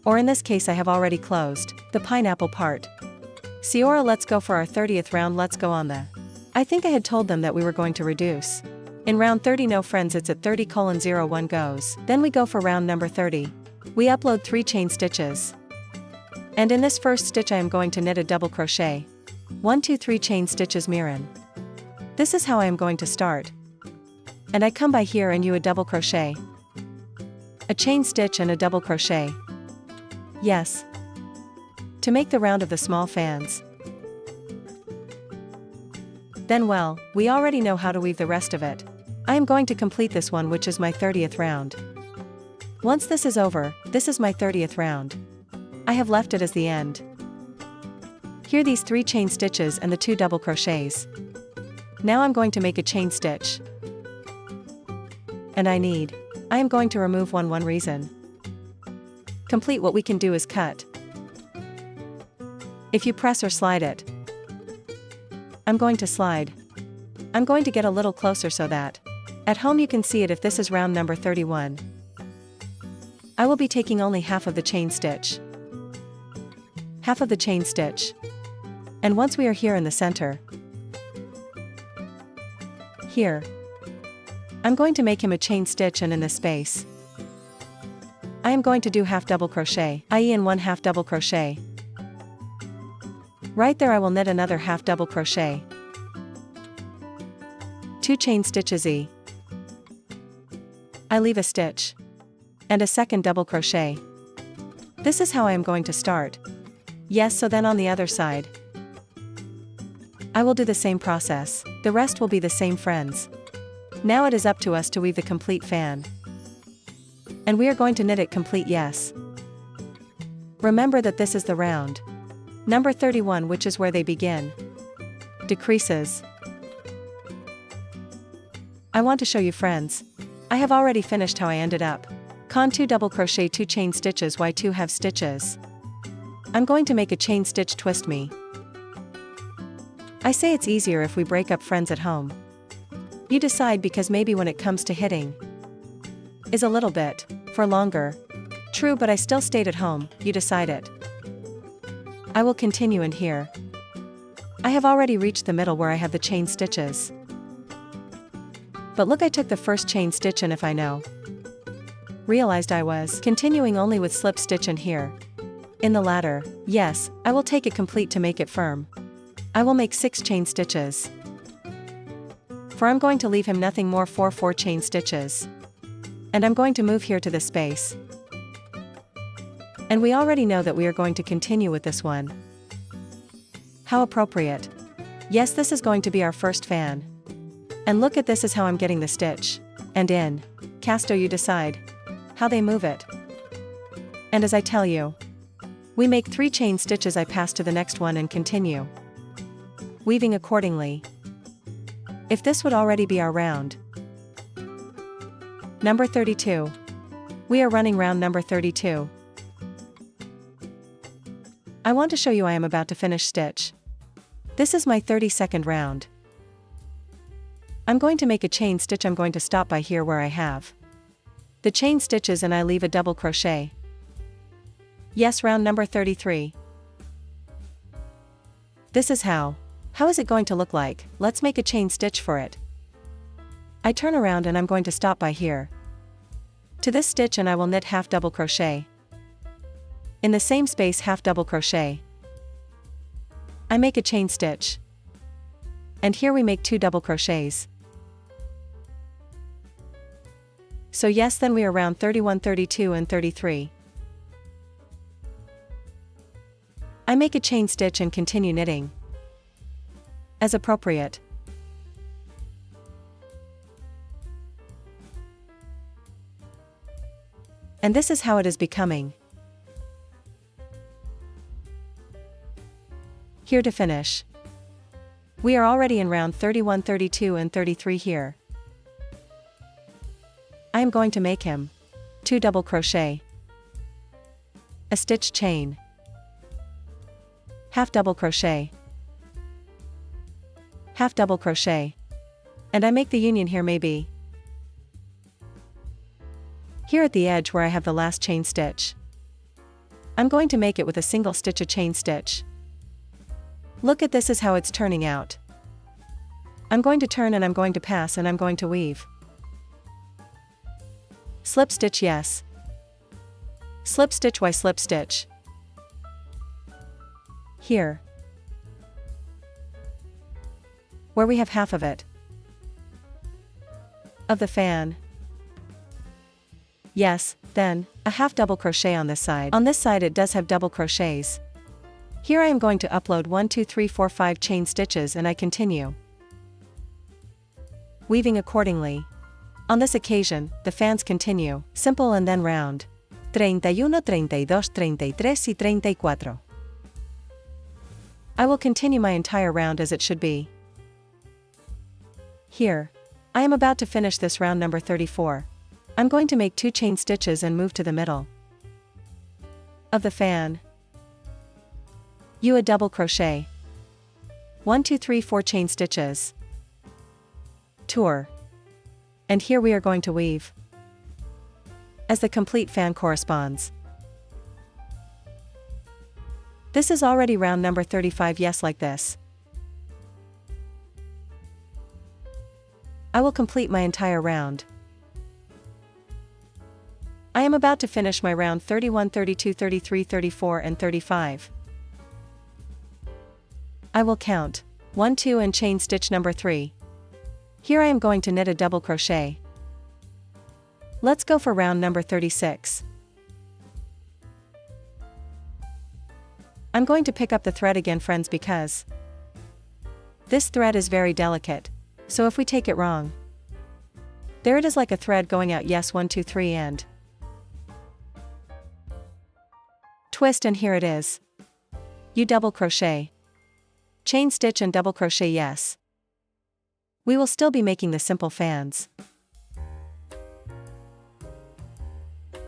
Or in this case I have already closed the pineapple part. Siora, let's go for our 30th round. Let's go on the. I think I had told them that we were going to reduce. In round 30, no friends, it's at 30:01 goes. Then we go for round number 30. We upload 3 chain stitches. And in this first stitch I am going to knit a double crochet. 1 2 3 chain stitches Miran. This is how I am going to start. And I come by here and you a double crochet. A chain stitch and a double crochet. Yes. To make the round of the small fans. Then well, we already know how to weave the rest of it. I am going to complete this one, which is my 30th round. Once this is over, this is my 30th round. I have left it as the end. Here these 3 chain stitches and the 2 double crochets. Now I'm going to make a chain stitch. And I am going to remove one reason. Complete. What we can do is cut. If you press or slide it. I'm going to slide. I'm going to get a little closer so that at home you can see it. If this is round number 31. I will be taking only half of the chain stitch. Half of the chain stitch. And once we are here in the center. Here. I'm going to make him a chain stitch, and in this space I am going to do half double crochet, i.e. in 1/2 double crochet. Right there I will knit another half double crochet. 2 chain stitches E. I leave a stitch. And a second double crochet. This is how I am going to start. Yes, so then on the other side, I will do the same process. The rest will be the same, friends. Now it is up to us to weave the complete fan. And we are going to knit it complete, yes. Remember that this is the round number 31, which is where they begin. Decreases. I want to show you, friends. I have already finished how I ended up. Con 2 double crochet 2 chain stitches Y 2 half stitches. I'm going to make a chain stitch twist me. I say it's easier if we break up, friends, at home. You decide, because maybe when it comes to hitting is a little bit for longer. True, but I still stayed at home, you decide it. I will continue, and here I have already reached the middle where I have the chain stitches. But look, I took the first chain stitch, and if I realized I was continuing only with slip stitch, and here in the ladder, yes, I will take it complete to make it firm. I will make 6 chain stitches. For I'm going to leave him nothing more for 4 chain stitches. And I'm going to move here to this space. And we already know that we are going to continue with this one. How appropriate. Yes, this is going to be our first fan. And look, at this is how I'm getting the stitch. And in Casto you decide how they move it. And as I tell you, we make 3 chain stitches. I pass to the next one and continue weaving accordingly. If this would already be our round number 32. We are running round number 32. I want to show you I am about to finish stitch. This is my 32nd round. I'm going to make a chain stitch. I'm going to stop by here where I have the chain stitches, and I leave a double crochet. Yes, round number 33. This is how is it going to look like? Let's make a chain stitch for it. I turn around and I'm going to stop by here to this stitch, and I will knit half double crochet. In the same space, half double crochet. I make a chain stitch. And here we make 2 double crochets. So yes, then we are round 31, 32 and 33. I make a chain stitch and continue knitting as appropriate. And this is how it is becoming. Here to finish. We are already in round 31, 32 and 33 here. I am going to make him 2 double crochet, a stitch chain, half double crochet, half double crochet, and I make the union here maybe here at the edge where I have the last chain stitch. I'm going to make it with a single stitch, a chain stitch. Look, at this is how it's turning out. I'm going to turn and I'm going to pass and I'm going to weave. Slip stitch, yes. Slip stitch, Y slip stitch. Here, where we have half of it of the fan. Yes, then, a half double crochet on this side. On this side it does have double crochets. Here I am going to upload 1, 2, 3, 4, 5 chain stitches, and I continue weaving accordingly. On this occasion, the fans continue simple and then round 31, 32, 33 y 34. I will continue my entire round as it should be. Here, I am about to finish this round number 34. I'm going to make 2 chain stitches and move to the middle of the fan. You a double crochet. 1, 2, 3, 4 chain stitches. Tour. And here we are going to weave as the complete fan corresponds. This is already round number 35, yes, like this. I will complete my entire round. I am about to finish my round 31, 32, 33, 34 and 35. I will count 1, 2 and chain stitch number 3. Here I am going to knit a double crochet. Let's go for round number 36. I'm going to pick up the thread again, friends, because this thread is very delicate, so if we take it wrong, there it is like a thread going out. Yes, 1, 2, 3 and twist, and here it is. You double crochet, chain stitch and double crochet. Yes. We will still be making the simple fans.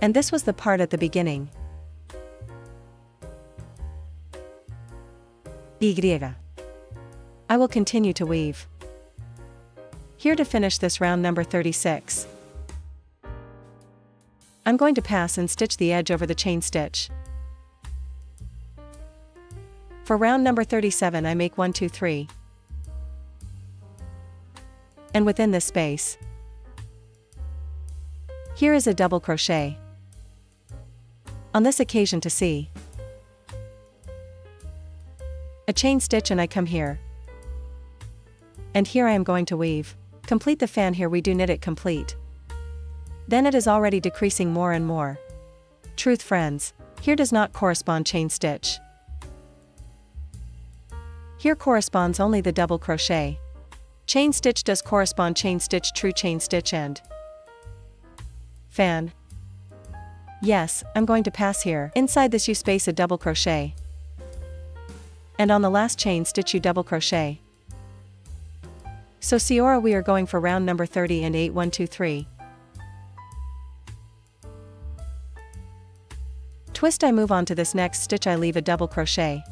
And this was the part at the beginning. Y. I will continue to weave. Here to finish this round number 36. I'm going to pass and stitch the edge over the chain stitch. For round number 37 I make 1, 2, 3. And within this space, here is a double crochet. On this occasion to see a chain stitch, and I come here. And here I am going to weave. Complete the fan. Here we do knit it complete. Then it is already decreasing more and more. Truth, friends, here does not correspond chain stitch. Here corresponds only the double crochet. Chain stitch does correspond chain stitch, true chain stitch and fan. Yes, I'm going to pass here. Inside this you space a double crochet. And on the last chain stitch you double crochet. So Ciora, we are going for round number 30 and 8, 1, 2, 3. Twist, I move on to this next stitch, I leave a double crochet.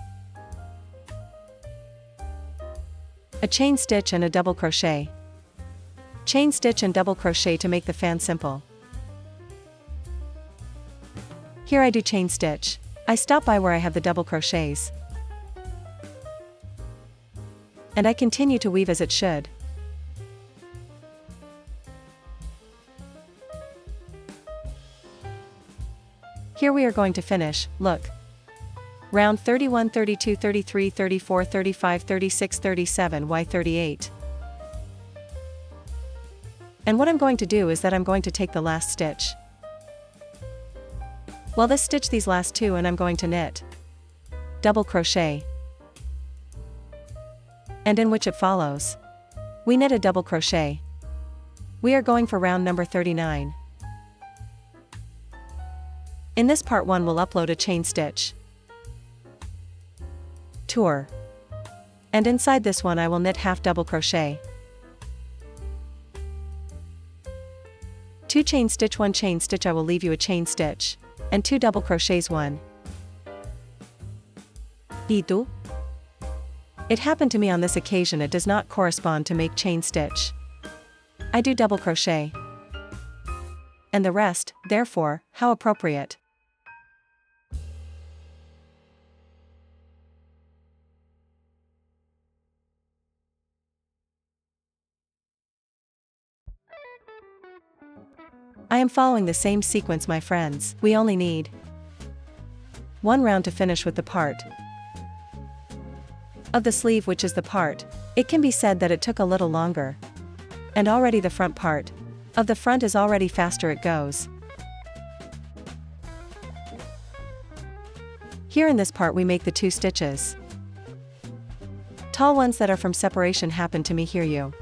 A chain stitch and a double crochet. Chain stitch and double crochet to make the fan simple. Here I do chain stitch. I stop by where I have the double crochets. And I continue to weave as it should. Here we are going to finish, look. Round 31, 32, 33, 34, 35, 36, 37, Y38. And what I'm going to do is that I'm going to take the last stitch. Well, this stitch these last two, and I'm going to knit double crochet. And in which it follows, we knit a double crochet. We are going for round number 39. In this part 1 we'll upload a chain stitch. Tour. And inside this one I will knit half double crochet. 2 chain stitch, 1 chain stitch, I will leave you a chain stitch. And 2 double crochets, 1. Itu. It happened to me on this occasion it does not correspond to make chain stitch. I do double crochet. And the rest, therefore, how appropriate. I am following the same sequence, my friends. We only need 1 round to finish with the part of the sleeve, which is the part. It can be said that it took a little longer. And already the front part of the front is already faster it goes. Here in this part we make the 2 stitches. Tall ones that are from separation happen to me here you.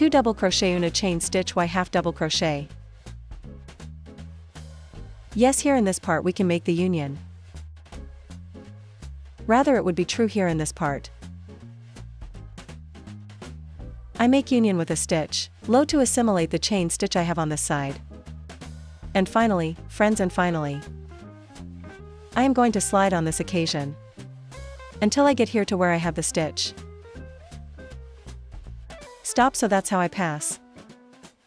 2 double crochet and a chain stitch, y half double crochet. Yes, here in this part we can make the union. Rather it would be true here in this part. I make union with a stitch, low to assimilate the chain stitch I have on this side. And finally, friends, and finally, I am going to slide on this occasion until I get here to where I have the stitch. Stop, so that's how I pass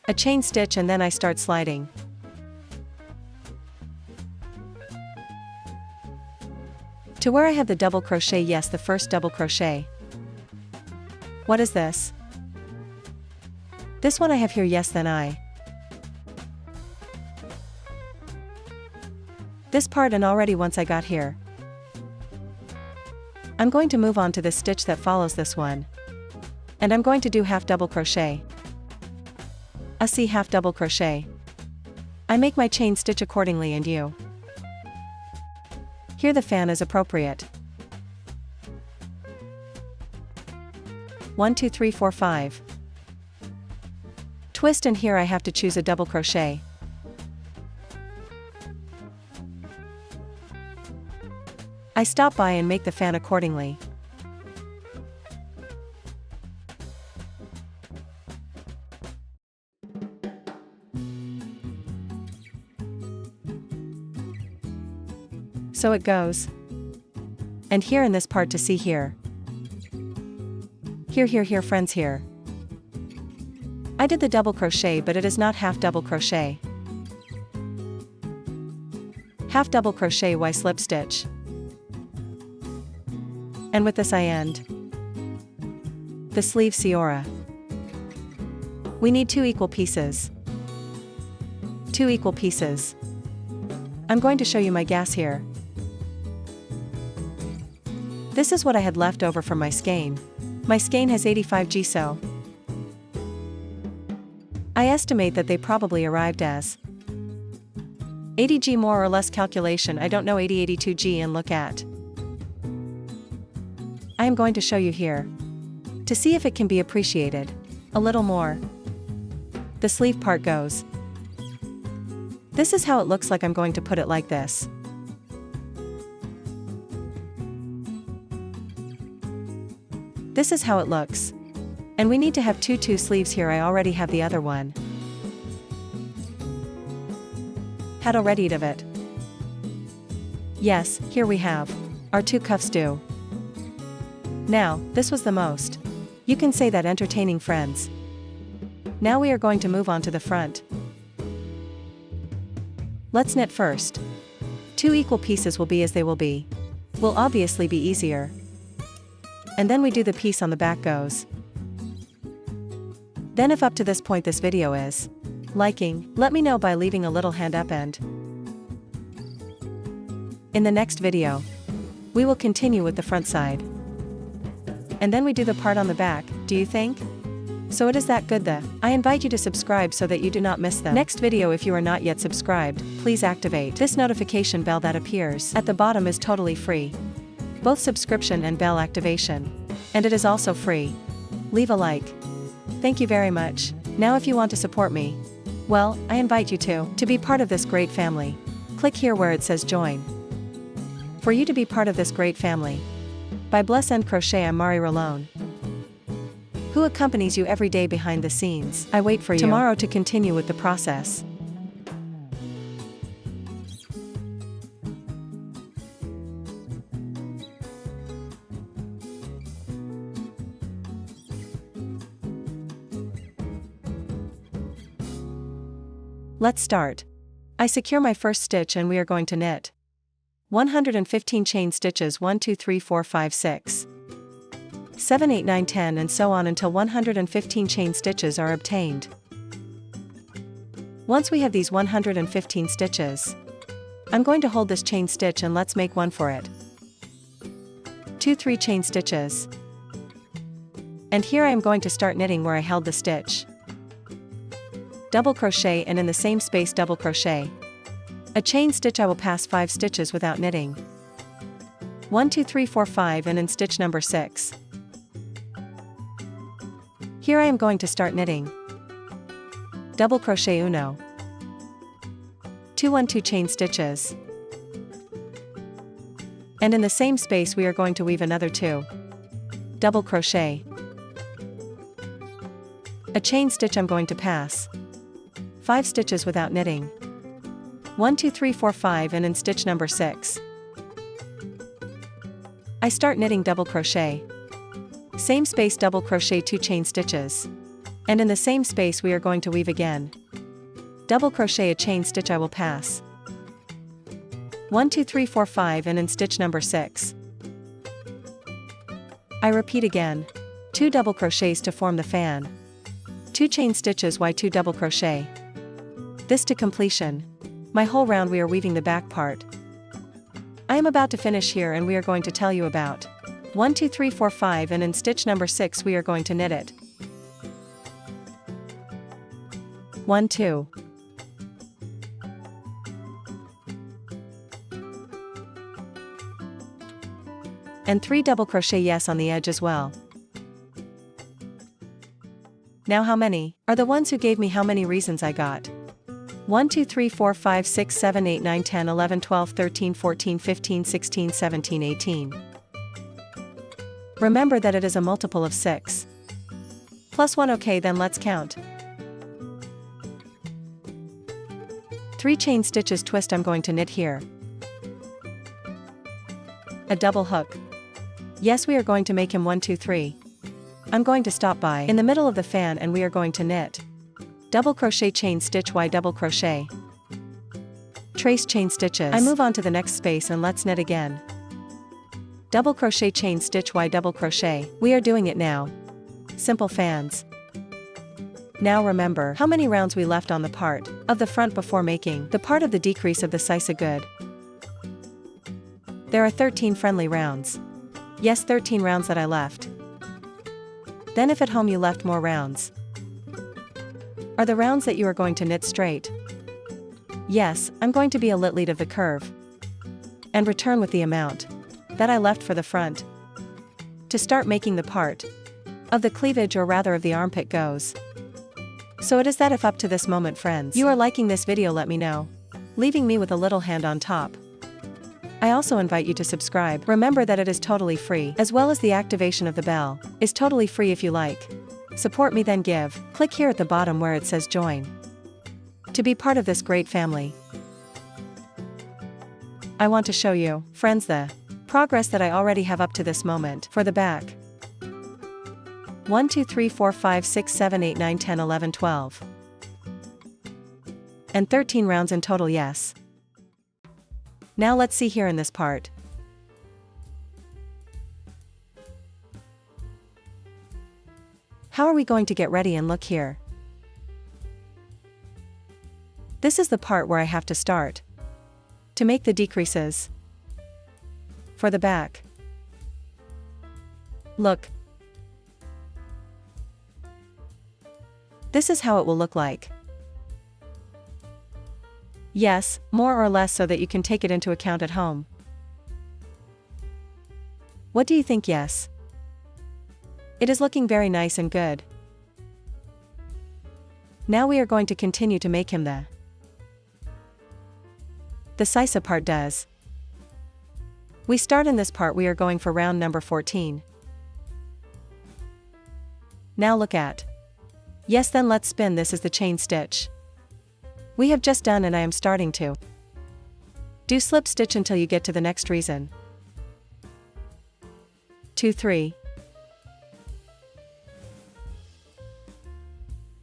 a chain stitch and then I start sliding. To where I have the double crochet, yes, the first double crochet. What is this? This one I have here, yes, then I. This part, and already once I got here. I'm going to move on to the stitch that follows this one. And I'm going to do half double crochet. A C half double crochet. I make my chain stitch accordingly and you. Here the fan is appropriate. 1 2 3 4 5. Twist, and here I have to choose a double crochet. I stop by and make the fan accordingly. So it goes. And here in this part to see here. Here friends here. I did the double crochet, but it is not half double crochet. Half double crochet Y slip stitch. And with this I end the sleeve Ciora. We need 2 equal pieces. 2 equal pieces. I'm going to show you my gas here. This is what I had left over from my skein. My skein has 85 G, so I estimate that they probably arrived as 80 G more or less calculation. I don't know 82 G and look at. I am going to show you here to see if it can be appreciated a little more. The sleeve part goes. This is how it looks like. I'm going to put it like this. This is how it looks. And we need to have two sleeves here. I already have the other one. Had already of it. Yes, here we have our 2 cuffs due. Now, this was the most, you can say that, entertaining, friends. Now we are going to move on to the front. Let's knit first. 2 equal pieces will be as they will be. Will obviously be easier. And then we do the piece on the back goes. Then if up to this point this video is liking, let me know by leaving a little hand up, and in the next video, we will continue with the front side. And then we do the part on the back, do you think? So it is that good. I invite you to subscribe so that you do not miss the next video. If you are not yet subscribed, please activate this notification bell that appears at the bottom. Is totally free. Both subscription and bell activation. And it is also free. Leave a like. Thank you very much. Now if you want to support me, well, I invite you to be part of this great family. Click here where it says join. For you to be part of this great family. By Bless End Crochet, I'm Mari Rolone, who accompanies you every day behind the scenes. I wait for you tomorrow to continue with the process. Let's start. I secure my first stitch and we are going to knit 115 chain stitches. 1 2 3 4 5 6 7 8 9 10 and so on until 115 chain stitches are obtained. Once we have these 115 stitches, I'm going to hold this chain stitch and let's make one for it. 2 3 chain stitches. And here I am going to start knitting where I held the stitch. Double crochet, and in the same space double crochet. A chain stitch. I will pass 5 stitches without knitting. 1 2 3 4 5 and in stitch number 6. Here I am going to start knitting. Double crochet uno. 2 1 2 chain stitches. And in the same space we are going to weave another 2. Double crochet. A chain stitch. I'm going to pass 5 stitches without knitting. 1 2 3 4 5 and in stitch number 6. I start knitting double crochet. Same space double crochet 2 chain stitches. And in the same space we are going to weave again. Double crochet a chain stitch. I will pass 1 2 3 4 5 and in stitch number 6. I repeat again. 2 double crochets to form the fan. 2 chain stitches y 2 double crochet. This to completion. My whole round we are weaving the back part. I am about to finish here and we are going to tell you about 1 2 3 4 5 and in stitch number 6 we are going to knit it. 1 2 and 3 double crochet yes on the edge as well. Now how many are the ones who gave me how many reasons I got? 1 2 3 4 5 6 7 8 9 10 11 12 13 14 15 16 17 18. Remember that it is a multiple of 6. Plus 1. Okay, then let's count. 3 chain stitches twist I'm going to knit here. A double hook. Yes, we are going to make him 1 2 3. I'm going to stop by in the middle of the fan and we are going to knit. Double crochet chain stitch Y double crochet. Trace chain stitches. I move on to the next space and let's knit again. Double crochet chain stitch Y double crochet. We are doing it now. Simple fans. Now remember how many rounds we left on the part of the front before making the part of the decrease of the sisa good. There are 13 friendly rounds. Yes, 13 rounds that I left. Then if at home you left more rounds, are the rounds that you are going to knit straight? Yes, I'm going to be a lit lead of the curve and return with the amount that I left for the front to start making the part of the cleavage or rather of the armpit goes. So it is that if up to this moment, friends, you are liking this video, let me know, leaving me with a little hand on top. I also invite you to subscribe. Remember that it is totally free, as well as the activation of the bell is totally free if you like. Support me, then give. Click here at the bottom where it says join to be part of this great family. I want to show you, friends, the progress that I already have up to this moment for the back. 1 2 3 4 5 6 7 8 9 10 11 12 and 13 rounds in total, yes. Now let's see here in this part. How are we going to get ready and look here? This is the part where I have to start to make the decreases for the back. Look. This is how it will look like. Yes, more or less so that you can take it into account at home. What do you think? Yes. It is looking very nice and good. Now we are going to continue to make him the sisa part does. We start in this part, we are going for round number 14. Now look at. Yes, then let's spin. This is the chain stitch we have just done, and I am starting to do slip stitch until you get to the next reason. 2 3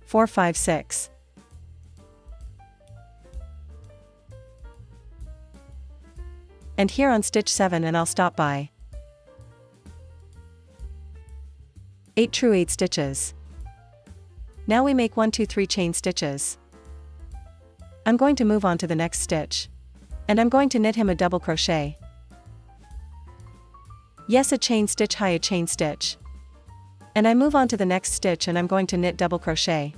4 5 6 and here on stitch 7, and I'll stop by 8 true 8 stitches. Now we make 1 2 3 chain stitches. I'm going to move on to the next stitch, and I'm going to knit him a double crochet. Yes, a chain stitch high, a chain stitch. And I move on to the next stitch, and I'm going to knit double crochet,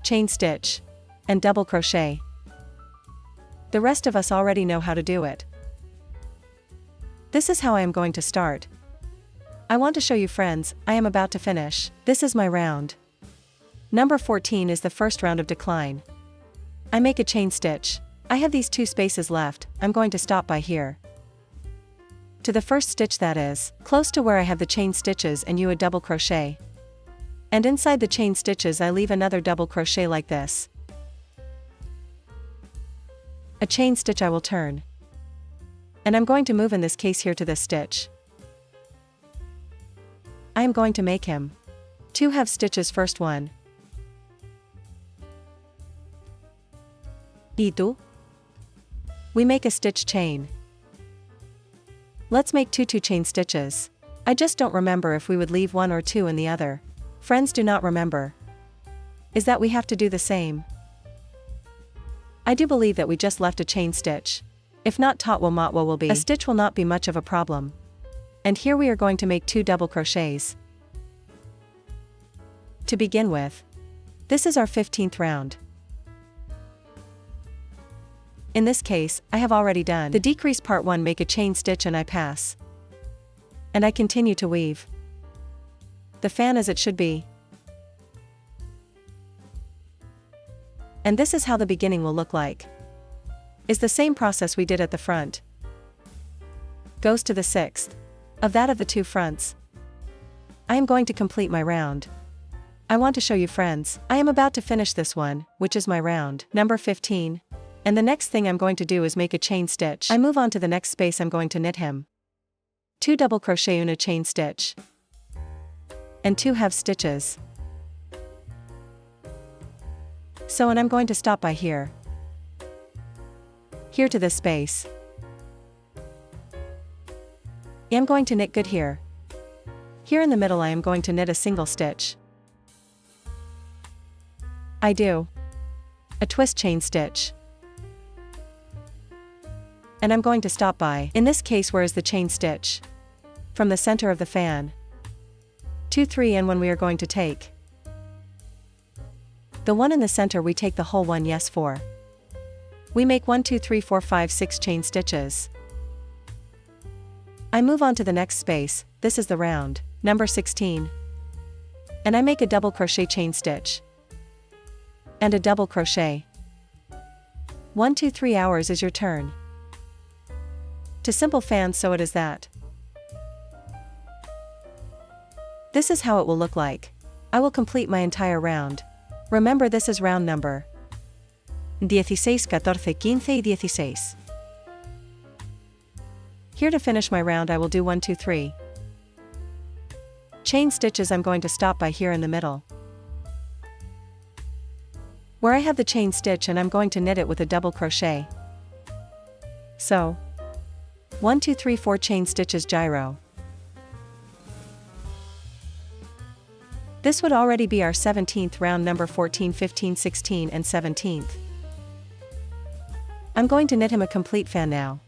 chain stitch, and double crochet. The rest of us already know how to do it. This is how I am going to start. I want to show you, friends, I am about to finish. This is my round. Number 14 is the first round of decline. I make a chain stitch. I have these 2 spaces left. I'm going to stop by here to the first stitch, that is close to where I have the chain stitches, and you a double crochet. And inside the chain stitches I leave another double crochet like this. A chain stitch I will turn. And I'm going to move in this case here to this stitch. I am going to make him 2 half stitches. First one. Itu. We make a stitch chain. Let's make 2 chain stitches. I just don't remember if we would leave 1 or 2 in the other. Friends, do not remember. Is that we have to do the same? I do believe that we just left a chain stitch. If not, tot will mot will be. A stitch will not be much of a problem. And here we are going to make 2 double crochets. To begin with, this is our 15th round. In this case, I have already done the decrease part 1, make a chain stitch and I pass. And I continue to weave the fan as it should be. And this is how the beginning will look like. Is the same process we did at the front. Goes to the 6th of that of the 2 fronts. I am going to complete my round. I want to show you, friends, I am about to finish this one, which is my round number 15. And the next thing I'm going to do is make a chain stitch. I move on to the next space. I'm going to knit him 2 double crochet and a chain stitch. And 2 half stitches. So, and I'm going to stop by here. Here to this space. I'm going to knit good here. Here in the middle I am going to knit a single stitch. I do a twist chain stitch. And I'm going to stop by, in this case, where is the chain stitch? From the center of the fan. 2, 3, and when we are going to take the one in the center, we take the whole one, yes, 4. We make 1, 2, 3, 4, 5, 6 chain stitches. I move on to the next space, this is the round number 16. And I make a double crochet chain stitch. And a double crochet. 1, 2, 3 hours is your turn. To simple fans, so it is that. This is how it will look like. I will complete my entire round. Remember, this is round number 16, 14, 15 y 16. Here to finish my round I will do 1, 2, 3 chain stitches. I'm going to stop by here in the middle, where I have the chain stitch, and I'm going to knit it with a double crochet. So 1, 2, 3, 4 chain stitches gyro. This would already be our 17th round, number 14, 15, 16 and 17th. I'm going to knit him a complete fan now.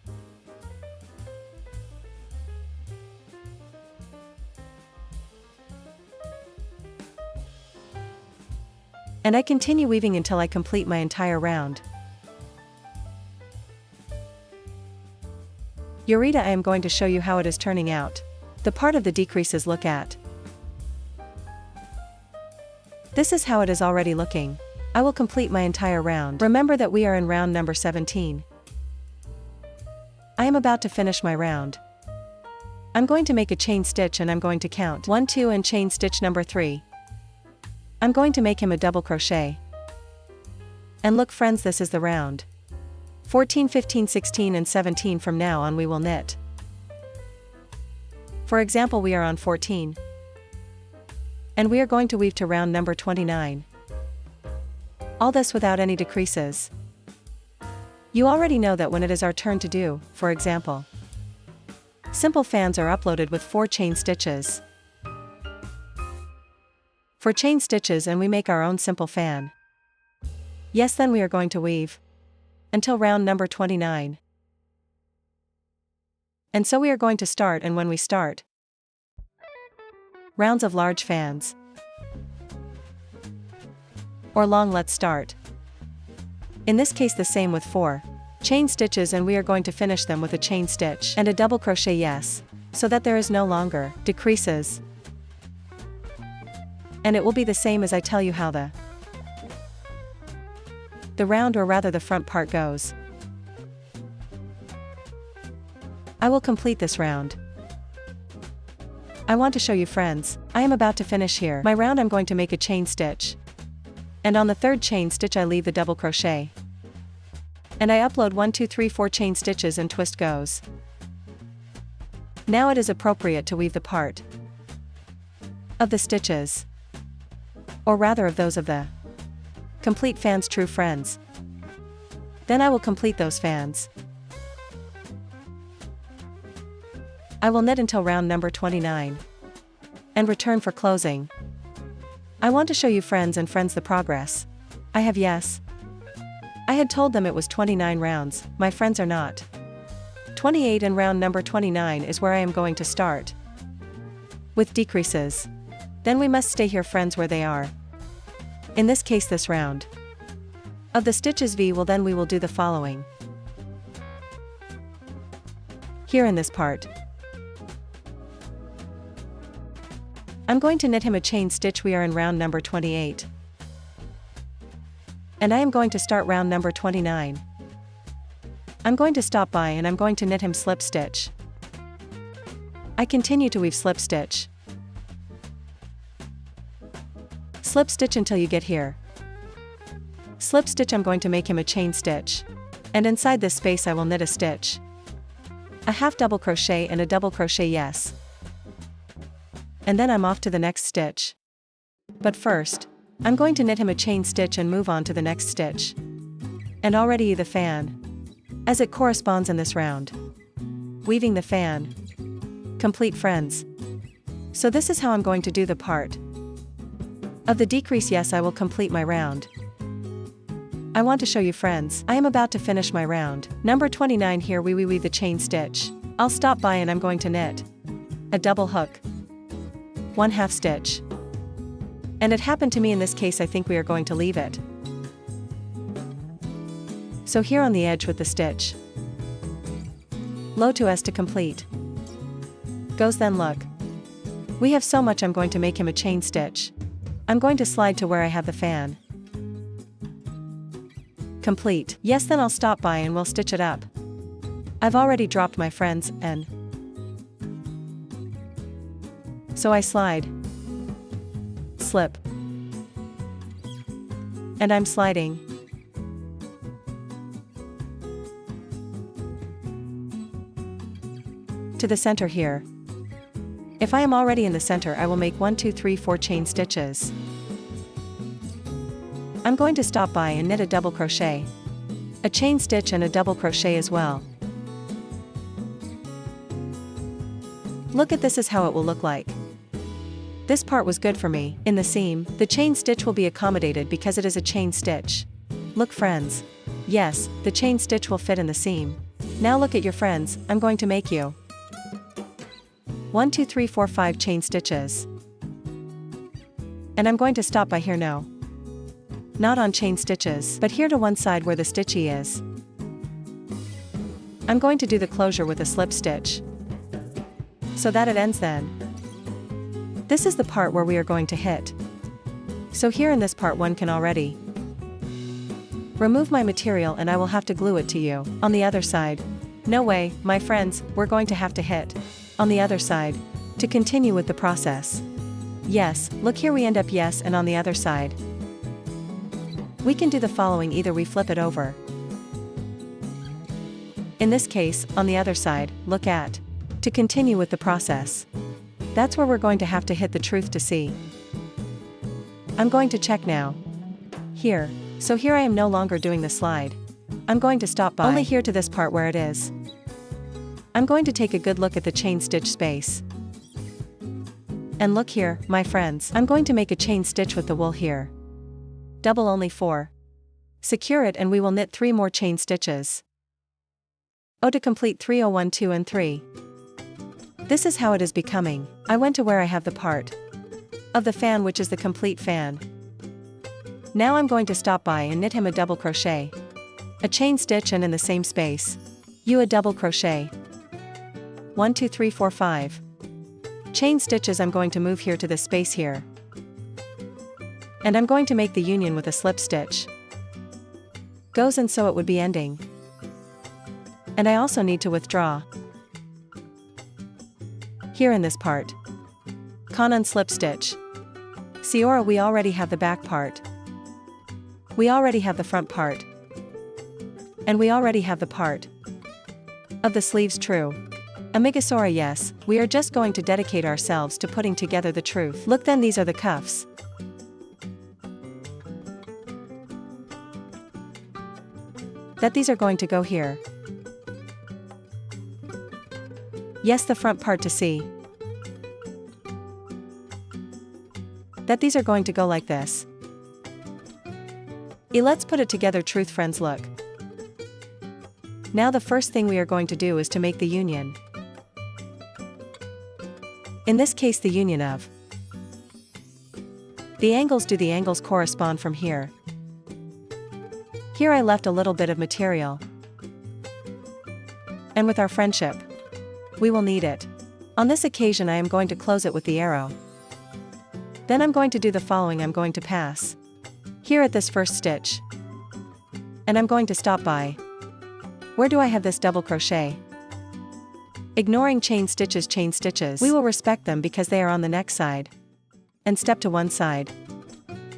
And I continue weaving until I complete my entire round. Eureka, I am going to show you how it is turning out. The part of the decreases, look at. This is how it is already looking. I will complete my entire round. Remember that we are in round number 17. I am about to finish my round. I'm going to make a chain stitch and I'm going to count 1, 2 and chain stitch number 3. I'm going to make him a double crochet. And look, friends, this is the round 14, 15, 16 and 17. From now on we will knit. For example, we are on 14. And we are going to weave to round number 29. All this without any decreases. You already know that when it is our turn to do, for example, simple fans are uploaded with 4 chain stitches. 4 chain stitches, and we make our own simple fan. Yes, then we are going to weave until round number 29. And so we are going to start, and when we start, rounds of large fans or long, let's start. In this case the same with 4 chain stitches, and we are going to finish them with a chain stitch and a double crochet, yes, so that there is no longer decreases. And it will be the same as I tell you how the round, or rather the front part, goes. I will complete this round. I want to show you, friends, I am about to finish here my round. I'm going to make a chain stitch. And on the 3rd chain stitch I leave the double crochet. And I upload 1, 2, 3, 4 chain stitches and twist goes. Now it is appropriate to weave the part of the stitches, or rather of those of the complete fans, true friends. Then I will complete those fans. I will knit until round number 29. And return for closing. I want to show you, friends and friends, the progress. I had told them it was 29 rounds, my friends are not 28 and round number 29 is where I am going to start. With decreases. Then we must stay here friends where they are. In this case this round. Of the stitches we will do the following. Here in this part. I'm going to knit him a chain stitch. We are in round number 28. And I am going to start round number 29. I'm going to stop by and I'm going to knit him slip stitch. I continue to weave slip stitch. Slip stitch until you get here. Slip stitch. I'm going to make him a chain stitch. And inside this space I will knit a stitch. A half double crochet and a double crochet, yes. And then I'm off to the next stitch. But first, I'm going to knit him a chain stitch and move on to the next stitch. And already the fan. As it corresponds in this round. Weaving the fan. Complete friends. So this is how I'm going to do the part. Of the decrease, yes, I will complete my round. I want to show you friends, I am about to finish my round. Number 29 here we weave the chain stitch. I'll stop by and I'm going to knit a double hook. 1/2 stitch. And it happened to me in this case I think we are going to leave it. So here on the edge with the stitch. Low to S to complete. Goes then look. We have so much I'm going to make him a chain stitch. I'm going to slide to where I have the fan. Complete. Yes, then I'll stop by and we'll stitch it up. I've already dropped my friends, and so I slide. Slip. And I'm sliding. To the center here. If I am already in the center I will make 1 2 3 4 chain stitches. I'm going to stop by and knit a double crochet. A chain stitch and a double crochet as well. Look at this is how it will look like. This part was good for me. In the seam, the chain stitch will be accommodated because it is a chain stitch. Look friends. Yes, the chain stitch will fit in the seam. Now look at your friends, I'm going to make you 1 2 3 4 5 chain stitches. And I'm going to stop by here, no. Not on chain stitches, but here to one side where the stitchy is. I'm going to do the closure with a slip stitch. So that it ends then. This is the part where we are going to hit. So here in this part one can already remove my material and I will have to glue it to you. On the other side. No way, my friends, we're going to have to hit. On the other side. To continue with the process. Yes, look here we end up yes and on the other side. We can do the following, either we flip it over. In this case, on the other side, look at. To continue with the process. That's where we're going to have to hit the truth to see. I'm going to check now. Here. So here I am no longer doing the slide. I'm going to stop by. Only here to this part where it is. I'm going to take a good look at the chain stitch space. And look here, my friends, I'm going to make a chain stitch with the wool here. Double only 4. Secure it and we will knit 3 more chain stitches. Oh, to complete 3 oh 1 2 and 3. This is how it is becoming. I went to where I have the part of the fan, which is the complete fan. Now I'm going to stop by and knit him a double crochet. A chain stitch and in the same space. You a double crochet. 1 2 3 4 5. Chain stitches. I'm going to move here to this space here. And I'm going to make the union with a slip stitch. Goes and so it would be ending. And I also need to withdraw. Here in this part. Con unslip stitch. Seora, we already have the back part. We already have the front part. And we already have the part of the sleeves, true. Amigasora, yes, we are just going to dedicate ourselves to putting together the truth. Look then, these are the cuffs. That these are going to go here. Yes, the front part to see. That these are going to go like this. Let's put it together, truth friends, look. Now the first thing we are going to do is to make the union. In this case the union of the angles. Do the angles correspond from here? Here I left a little bit of material. And with our friendship, we will need it. On this occasion I am going to close it with the arrow. Then I'm going to do the following. I'm going to pass here at this first stitch. And I'm going to stop by. Where do I have this double crochet? Ignoring chain stitches. We will respect them because they are on the next side. And step to one side.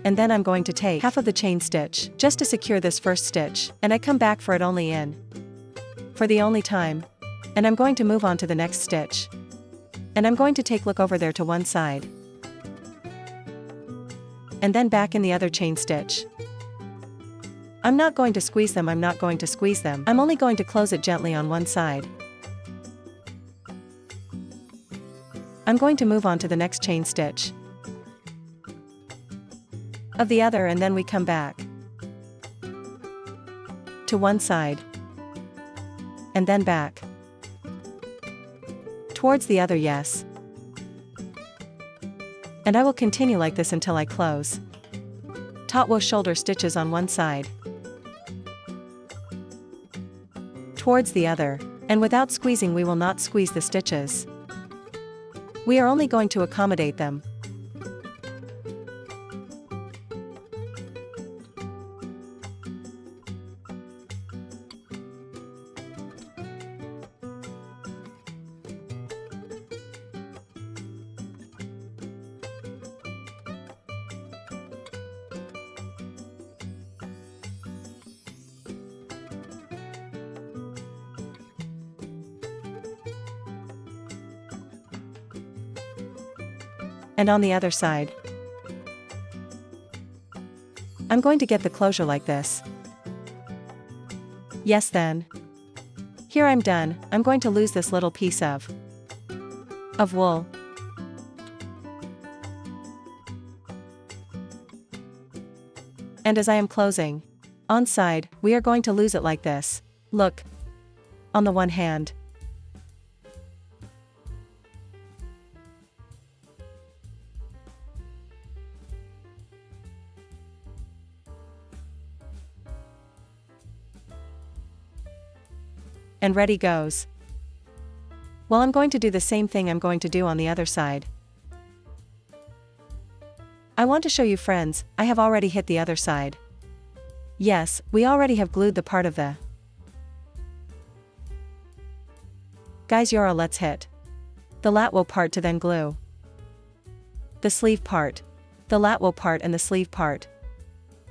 And then I'm going to take half of the chain stitch just to secure this first stitch, and I come back for it only for the only time. And I'm going to move on to the next stitch. And I'm going to look over there to one side. And then back in the other chain stitch. I'm not going to squeeze them. I'm only going to close it gently on one side. I'm going to move on to the next chain stitch of the other, and then we come back to one side and then back towards the other. Yes. And I will continue like this until I close. Taut row shoulder stitches on one side towards the other, and without squeezing. We will not squeeze the stitches. We are only going to accommodate them. And on the other side, I'm going to get the closure like this. Yes, then. Here I'm done. I'm going to lose this little piece of wool. And as I am closing on side, we are going to lose it like this. Look. On the one hand. And ready goes. Well, I'm going to do the same thing. I'm going to do on the other side. I want to show you, friends, I have already hit the other side. Yes, we already have glued the part of the guys Yora. Let's hit the latwo part to then glue the sleeve part. The latwo part and the sleeve part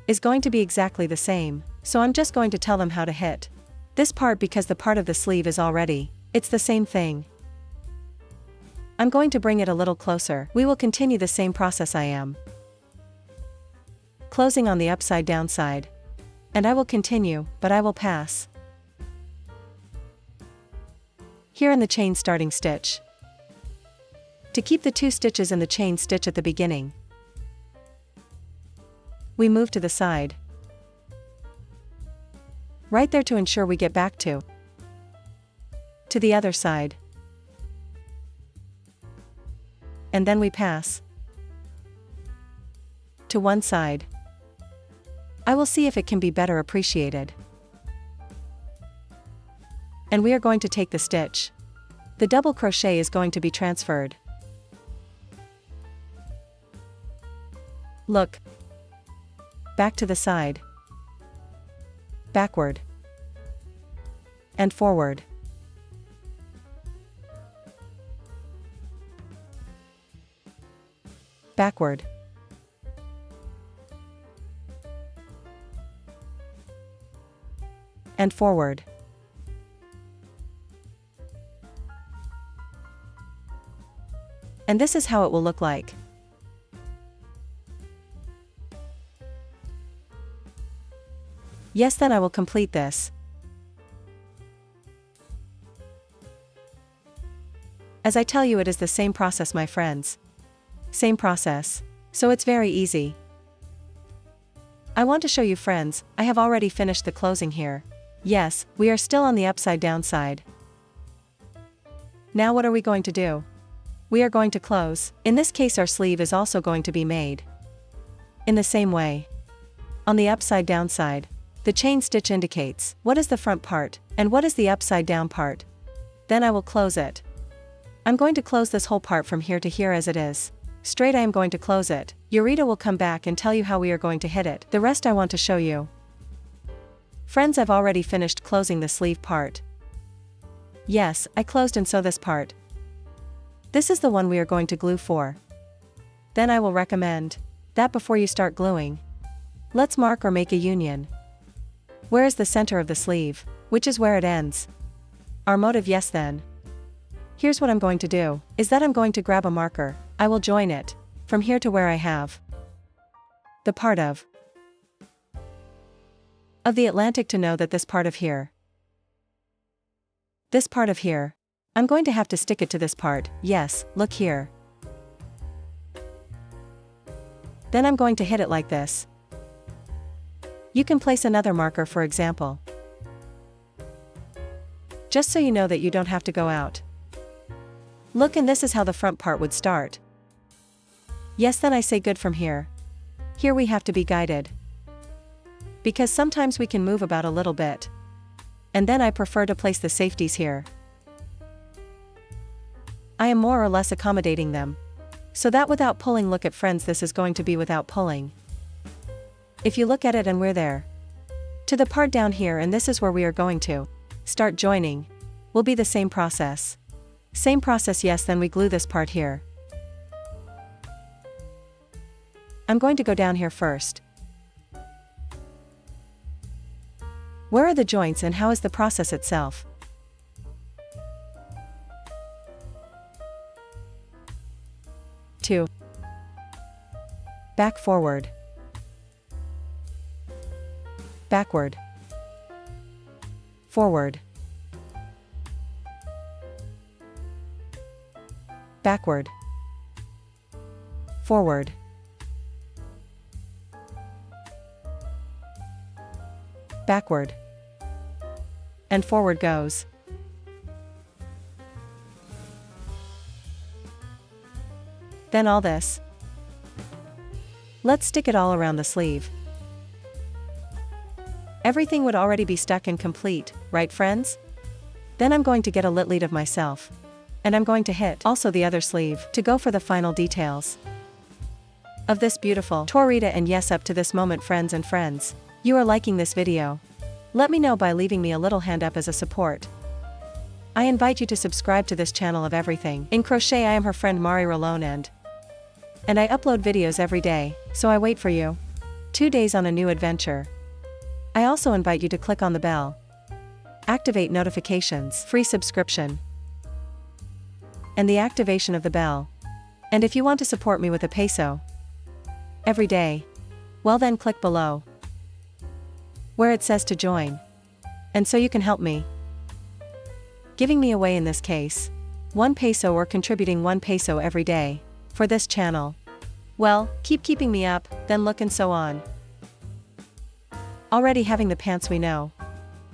is going to be exactly the same, so I'm just going to tell them how to hit this part because the part of the sleeve is already, it's the same thing. I'm going to bring it a little closer. We will continue the same process. I am closing on the upside down side. And I will continue, but I will pass here in the chain starting stitch to keep the 2 stitches in the chain stitch at the beginning. We move to the side. Right there to ensure we get back to the other side. And then we pass to one side. I will see if it can be better appreciated. And we are going to take the stitch. The double crochet is going to be transferred. Look. Back to the side. Backward. And forward. Backward. And forward. And this is how it will look like. Yes, then I will complete this. As I tell you, it is the same process, my friends. Same process. So it's very easy. I want to show you, friends, I have already finished the closing here. Yes, we are still on the upside down side. Now what are we going to do? We are going to close. In this case our sleeve is also going to be made in the same way. On the upside down side, the chain stitch indicates what is the front part and what is the upside down part. Then I will close it. I'm going to close this whole part from here to here as it is. Straight I am going to close it. Eureka will come back and tell you how we are going to hit it. The rest I want to show you. Friends, I've already finished closing the sleeve part. Yes, I closed and sew this part. This is the one we are going to glue for. Then I will recommend that before you start gluing, let's mark or make a union. Where is the center of the sleeve? Which is where it ends? Our motive, yes then. Here's what I'm going to do, is that I'm going to grab a marker. I will join it from here to where I have the part of the Atlantic to know that this part of here, I'm going to have to stick it to this part. Yes, look here. Then I'm going to hit it like this. You can place another marker, for example. Just so you know that you don't have to go out. Look, and this is how the front part would start. Yes, then I say good from here. Here we have to be guided. Because sometimes we can move about a little bit. And then I prefer to place the safeties here. I am more or less accommodating them. So that without pulling, look at friends, this is going to be without pulling. If you look at it and we're there. To the part down here, and this is where we are going to start joining. Will be the same process. Same process, yes, then we glue this part here. I'm going to go down here first. Where are the joints and how is the process itself? Two. Back, forward. Backward. Forward. Backward. Forward. Backward. And forward goes. Then all this. Let's stick it all around the sleeve. Everything would already be stuck and complete, right friends? Then I'm going to get a lit lead of myself. And I'm going to hit also the other sleeve to go for the final details of this beautiful Torita. And yes, up to this moment, friends and friends, you are liking this video. Let me know by leaving me a little hand up as a support. I invite you to subscribe to this channel of everything in crochet. I am her friend Mari Rolone and I upload videos every day, so I wait for you. 2 days on a new adventure. I also invite you to click on the bell. Activate notifications, free subscription, and the activation of the bell. And if you want to support me with a peso every day, well then click below where it says to join. And so you can help me. Giving me away in this case 1 peso or contributing 1 peso every day for this channel. Well, keeping me up, then look, and so on. Already having the pants, we know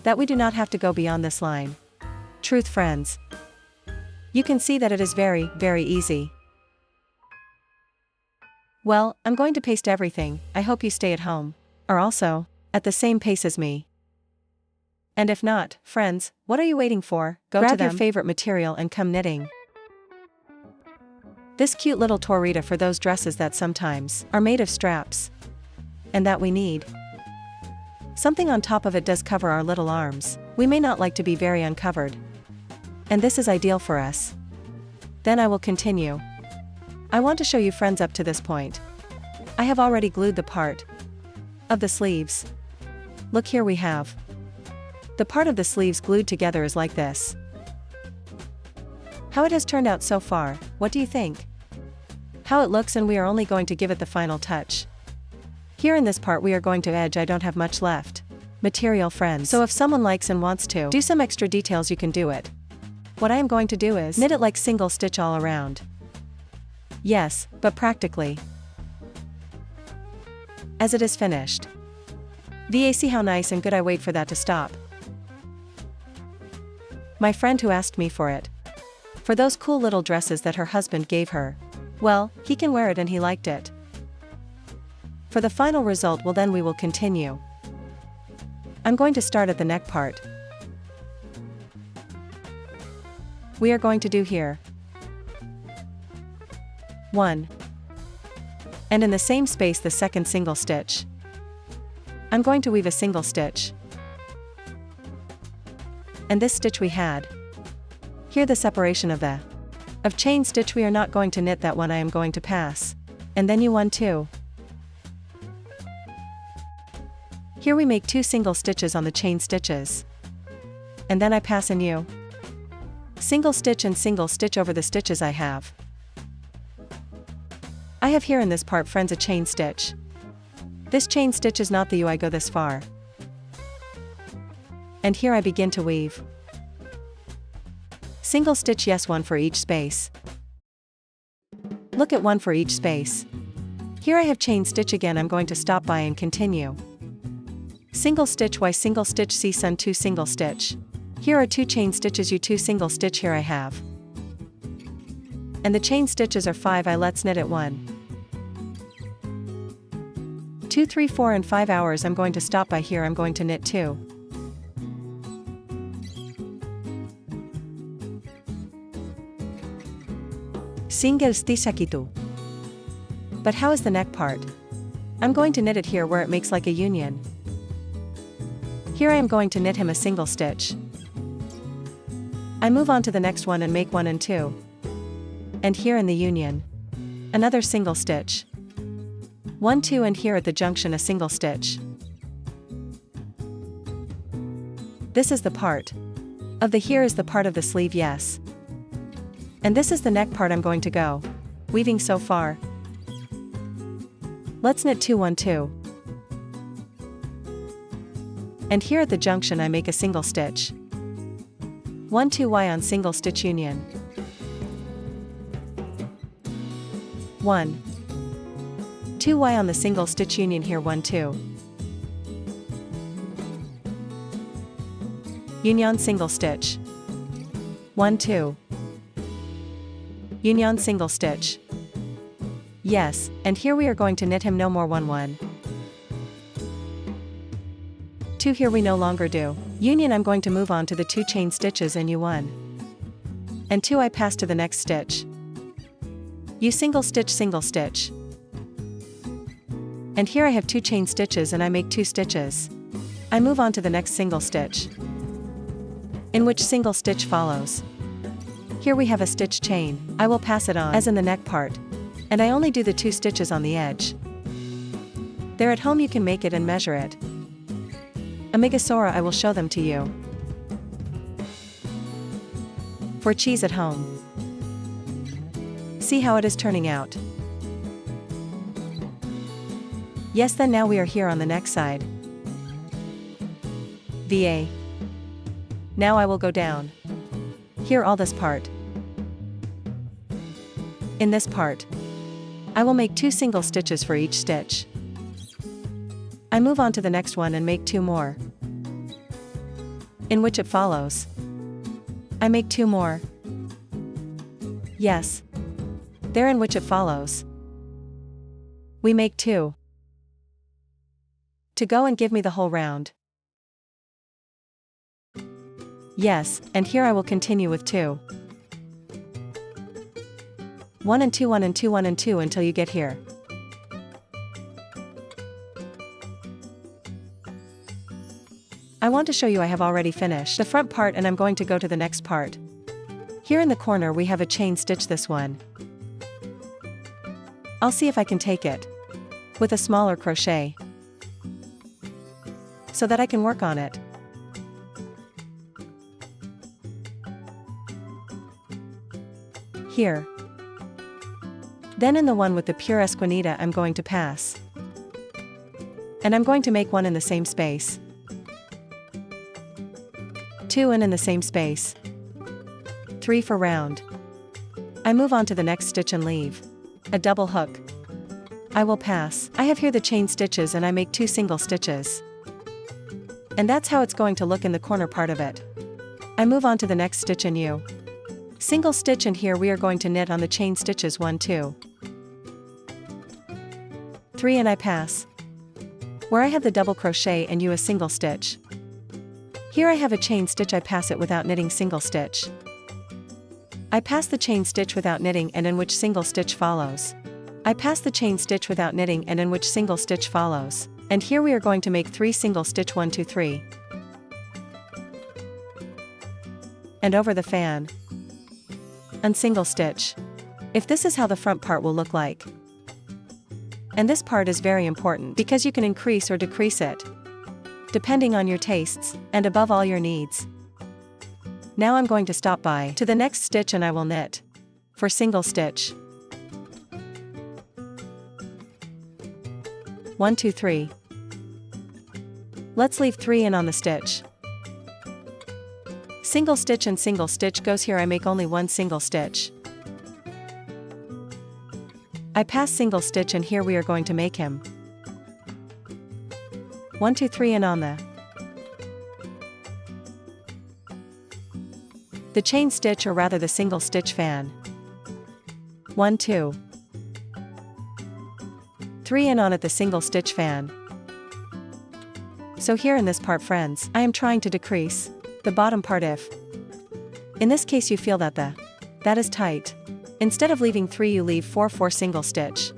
that we do not have to go beyond this line. Truth, friends. You can see that it is very, very easy. Well, I'm going to paste everything. I hope you stay at home, or also at the same pace as me. And if not, friends, what are you waiting for? Grab your favorite material and come knitting. This cute little Torita for those dresses that sometimes are made of straps. And that we need something on top of it does cover our little arms. We may not like to be very uncovered. And this is ideal for us. Then I will continue. I want to show you, friends, up to this point. I have already glued the part of the sleeves. Look, here we have the part of the sleeves glued together is like this. How it has turned out so far, what do you think? How it looks, and we are only going to give it the final touch. Here in this part we are going to edge. I don't have much left material, friends, so if someone likes and wants to do some extra details, you can do it. What I am going to do is knit it like single stitch all around. Yes, but practically as it is finished. See how nice and good. I wait for that to stop. My friend who asked me for it. For those cool little dresses that her husband gave her. Well, he can wear it and he liked it. For the final result, well, then we will continue. I'm going to start at the neck part. We are going to do here 1. And in the same space the second single stitch. I'm going to weave a single stitch. And this stitch we had. Here the separation of chain stitch, we are not going to knit that one, I am going to pass. And then you 1 2. Here we make 2 single stitches on the chain stitches. And then I pass and you single stitch and single stitch over the stitches I have. I have here in this part, friends, a chain stitch. This chain stitch is not the U, I go this far. And here I begin to weave. Single stitch, yes, 1 for each space. Look at 1 for each space. Here I have chain stitch again, I'm going to stop by and continue. Single stitch, Y single stitch, C sun 2 single stitch. Here are 2 chain stitches, U 2 single stitch, here I have. And the chain stitches are 5, let's knit it 1. 2 3 4 and 5 hours, I'm going to stop by here, I'm going to knit 2. Single stitch aqui tu. But how is the neck part? I'm going to knit it here where it makes like a union. Here I am going to knit him a single stitch. I move on to the next one and make 1 and 2. And here in the union, another single stitch. 1 2, and here at the junction a single stitch. This is the part of the, here is the part of the sleeve, yes. And this is the neck part, I'm going to go weaving so far. Let's knit 2 1 2. And here at the junction I make a single stitch. 1 2 Y on single stitch union. 1 2 Y on the single stitch union, here 1 2. Union single stitch. 1 2. Union single stitch. Yes, and here we are going to knit him no more 1 1. 2, here we no longer do union, I'm going to move on to the 2 chain stitches and U1 and 2, I pass to the next stitch. U single stitch, and here I have 2 chain stitches and I make 2 stitches. I move on to the next single stitch, in which single stitch follows. Here we have a stitch chain, I will pass it on as in the neck part, and I only do the 2 stitches on the edge. There at home you can make it and measure it. Amigasora, I will show them to you. For cheese at home. See how it is turning out. Yes, then now we are here on the neck side. VA. Now I will go down. Here all this part. In this part, I will make 2 single stitches for each stitch. I move on to the next one and make 2 more. In which it follows. I make 2 more. Yes. There in which it follows. We make 2. To go and give me the whole round. Yes, and here I will continue with 2. 1 and 2 1 and 2 1 and 2 until you get here. I want to show you I have already finished the front part and I'm going to go to the next part. Here in the corner we have a chain stitch, this one. I'll see if I can take it with a smaller crochet so that I can work on it. Here. Then in the one with the pure esquinita I'm going to pass. And I'm going to make 1 in the same space. 2 and in the same space. 3 for round. I move on to the next stitch and leave a double hook. I will pass. I have here the chain stitches and I make 2 single stitches. And that's how it's going to look in the corner part of it. I move on to the next stitch and U. Single stitch, and here we are going to knit on the chain stitches 1, 2, 3, and I pass. Where I have the double crochet and U a single stitch. Here I have a chain stitch, I pass it without knitting single stitch. I pass the chain stitch without knitting and in which single stitch follows. I pass the chain stitch without knitting and in which single stitch follows. And here we are going to make 3 single stitch 1, 2, 3. And over the fan. Unsingle stitch. If this is how the front part will look like. And this part is very important because you can increase or decrease it, depending on your tastes, and above all your needs. Now I'm going to stop by to the next stitch and I will knit. For single stitch. 1, 2, 3. Let's leave 3 in on the stitch. Single stitch and single stitch goes here, I make only 1 single stitch. I pass single stitch and here we are going to make him. 1, 2, 3 and on the chain stitch, or rather the single stitch fan. 1, 2, 3 and on at the single stitch fan. So here in this part, friends, I am trying to decrease the bottom part. If in this case you feel that that is tight, instead of leaving 3 you leave 4, 4 single stitch.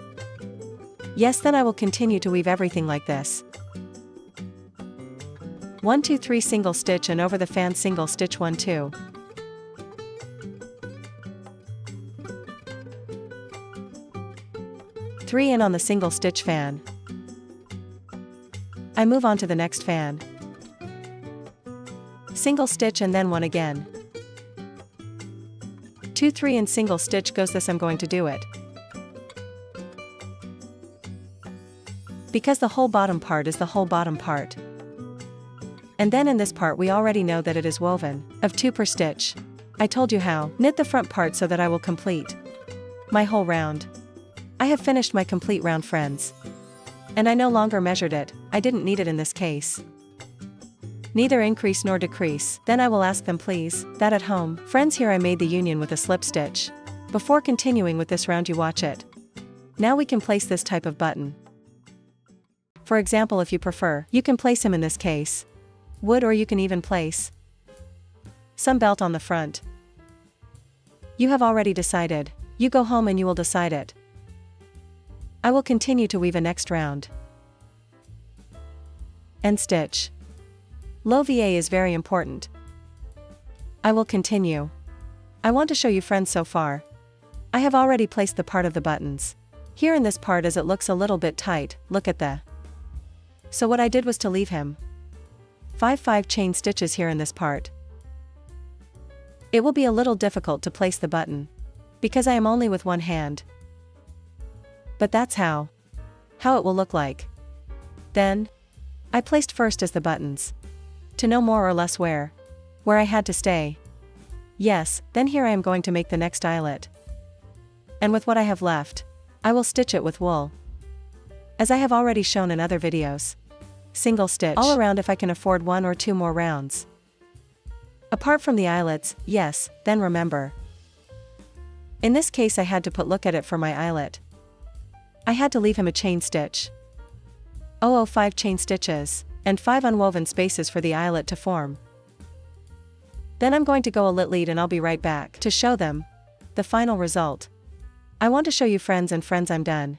Yes, then I will continue to weave everything like this. 1, 2, 3 single stitch and over the fan single stitch 1, 2. Three in on the single stitch fan. I move on to the next fan. Single stitch and then 1 again. 2, 3 and single stitch goes this. I'm going to do it because the whole bottom part is the whole bottom part. And then in this part we already know that it is woven of 2 per stitch. I told you how. Knit the front part so that I will complete my whole round. I have finished my complete round, friends. And I no longer measured it, I didn't need it in this case. Neither increase nor decrease. Then I will ask them please, that at home. Friends, here I made the union with a slip stitch. Before continuing with this round, you watch it. Now we can place this type of button. For example, if you prefer, you can place him in this case. Wood, or you can even place some belt on the front. You have already decided. You go home and you will decide it. I will continue to weave a next round. End stitch. Low VA is very important. I will continue. I want to show you, friends, so far. I have already placed the part of the buttons. Here in this part, as it looks a little bit tight, look at the. So what I did was to leave him 5, 5 chain stitches here in this part. It will be a little difficult to place the button because I am only with one hand. But that's how it will look like. Then, I placed first as the buttons. To know more or less where I had to stay. Yes, then here I am going to make the next eyelet. And with what I have left, I will stitch it with wool. As I have already shown in other videos. Single stitch all around if I can afford 1 or 2 more rounds. Apart from the eyelets, yes, then remember. In this case I had to look at it for my eyelet. I had to leave him a chain stitch. 5 chain stitches, and 5 unwoven spaces for the eyelet to form. Then I'm going to go a lit lead and I'll be right back to show them the final result. I want to show you, friends, I'm done.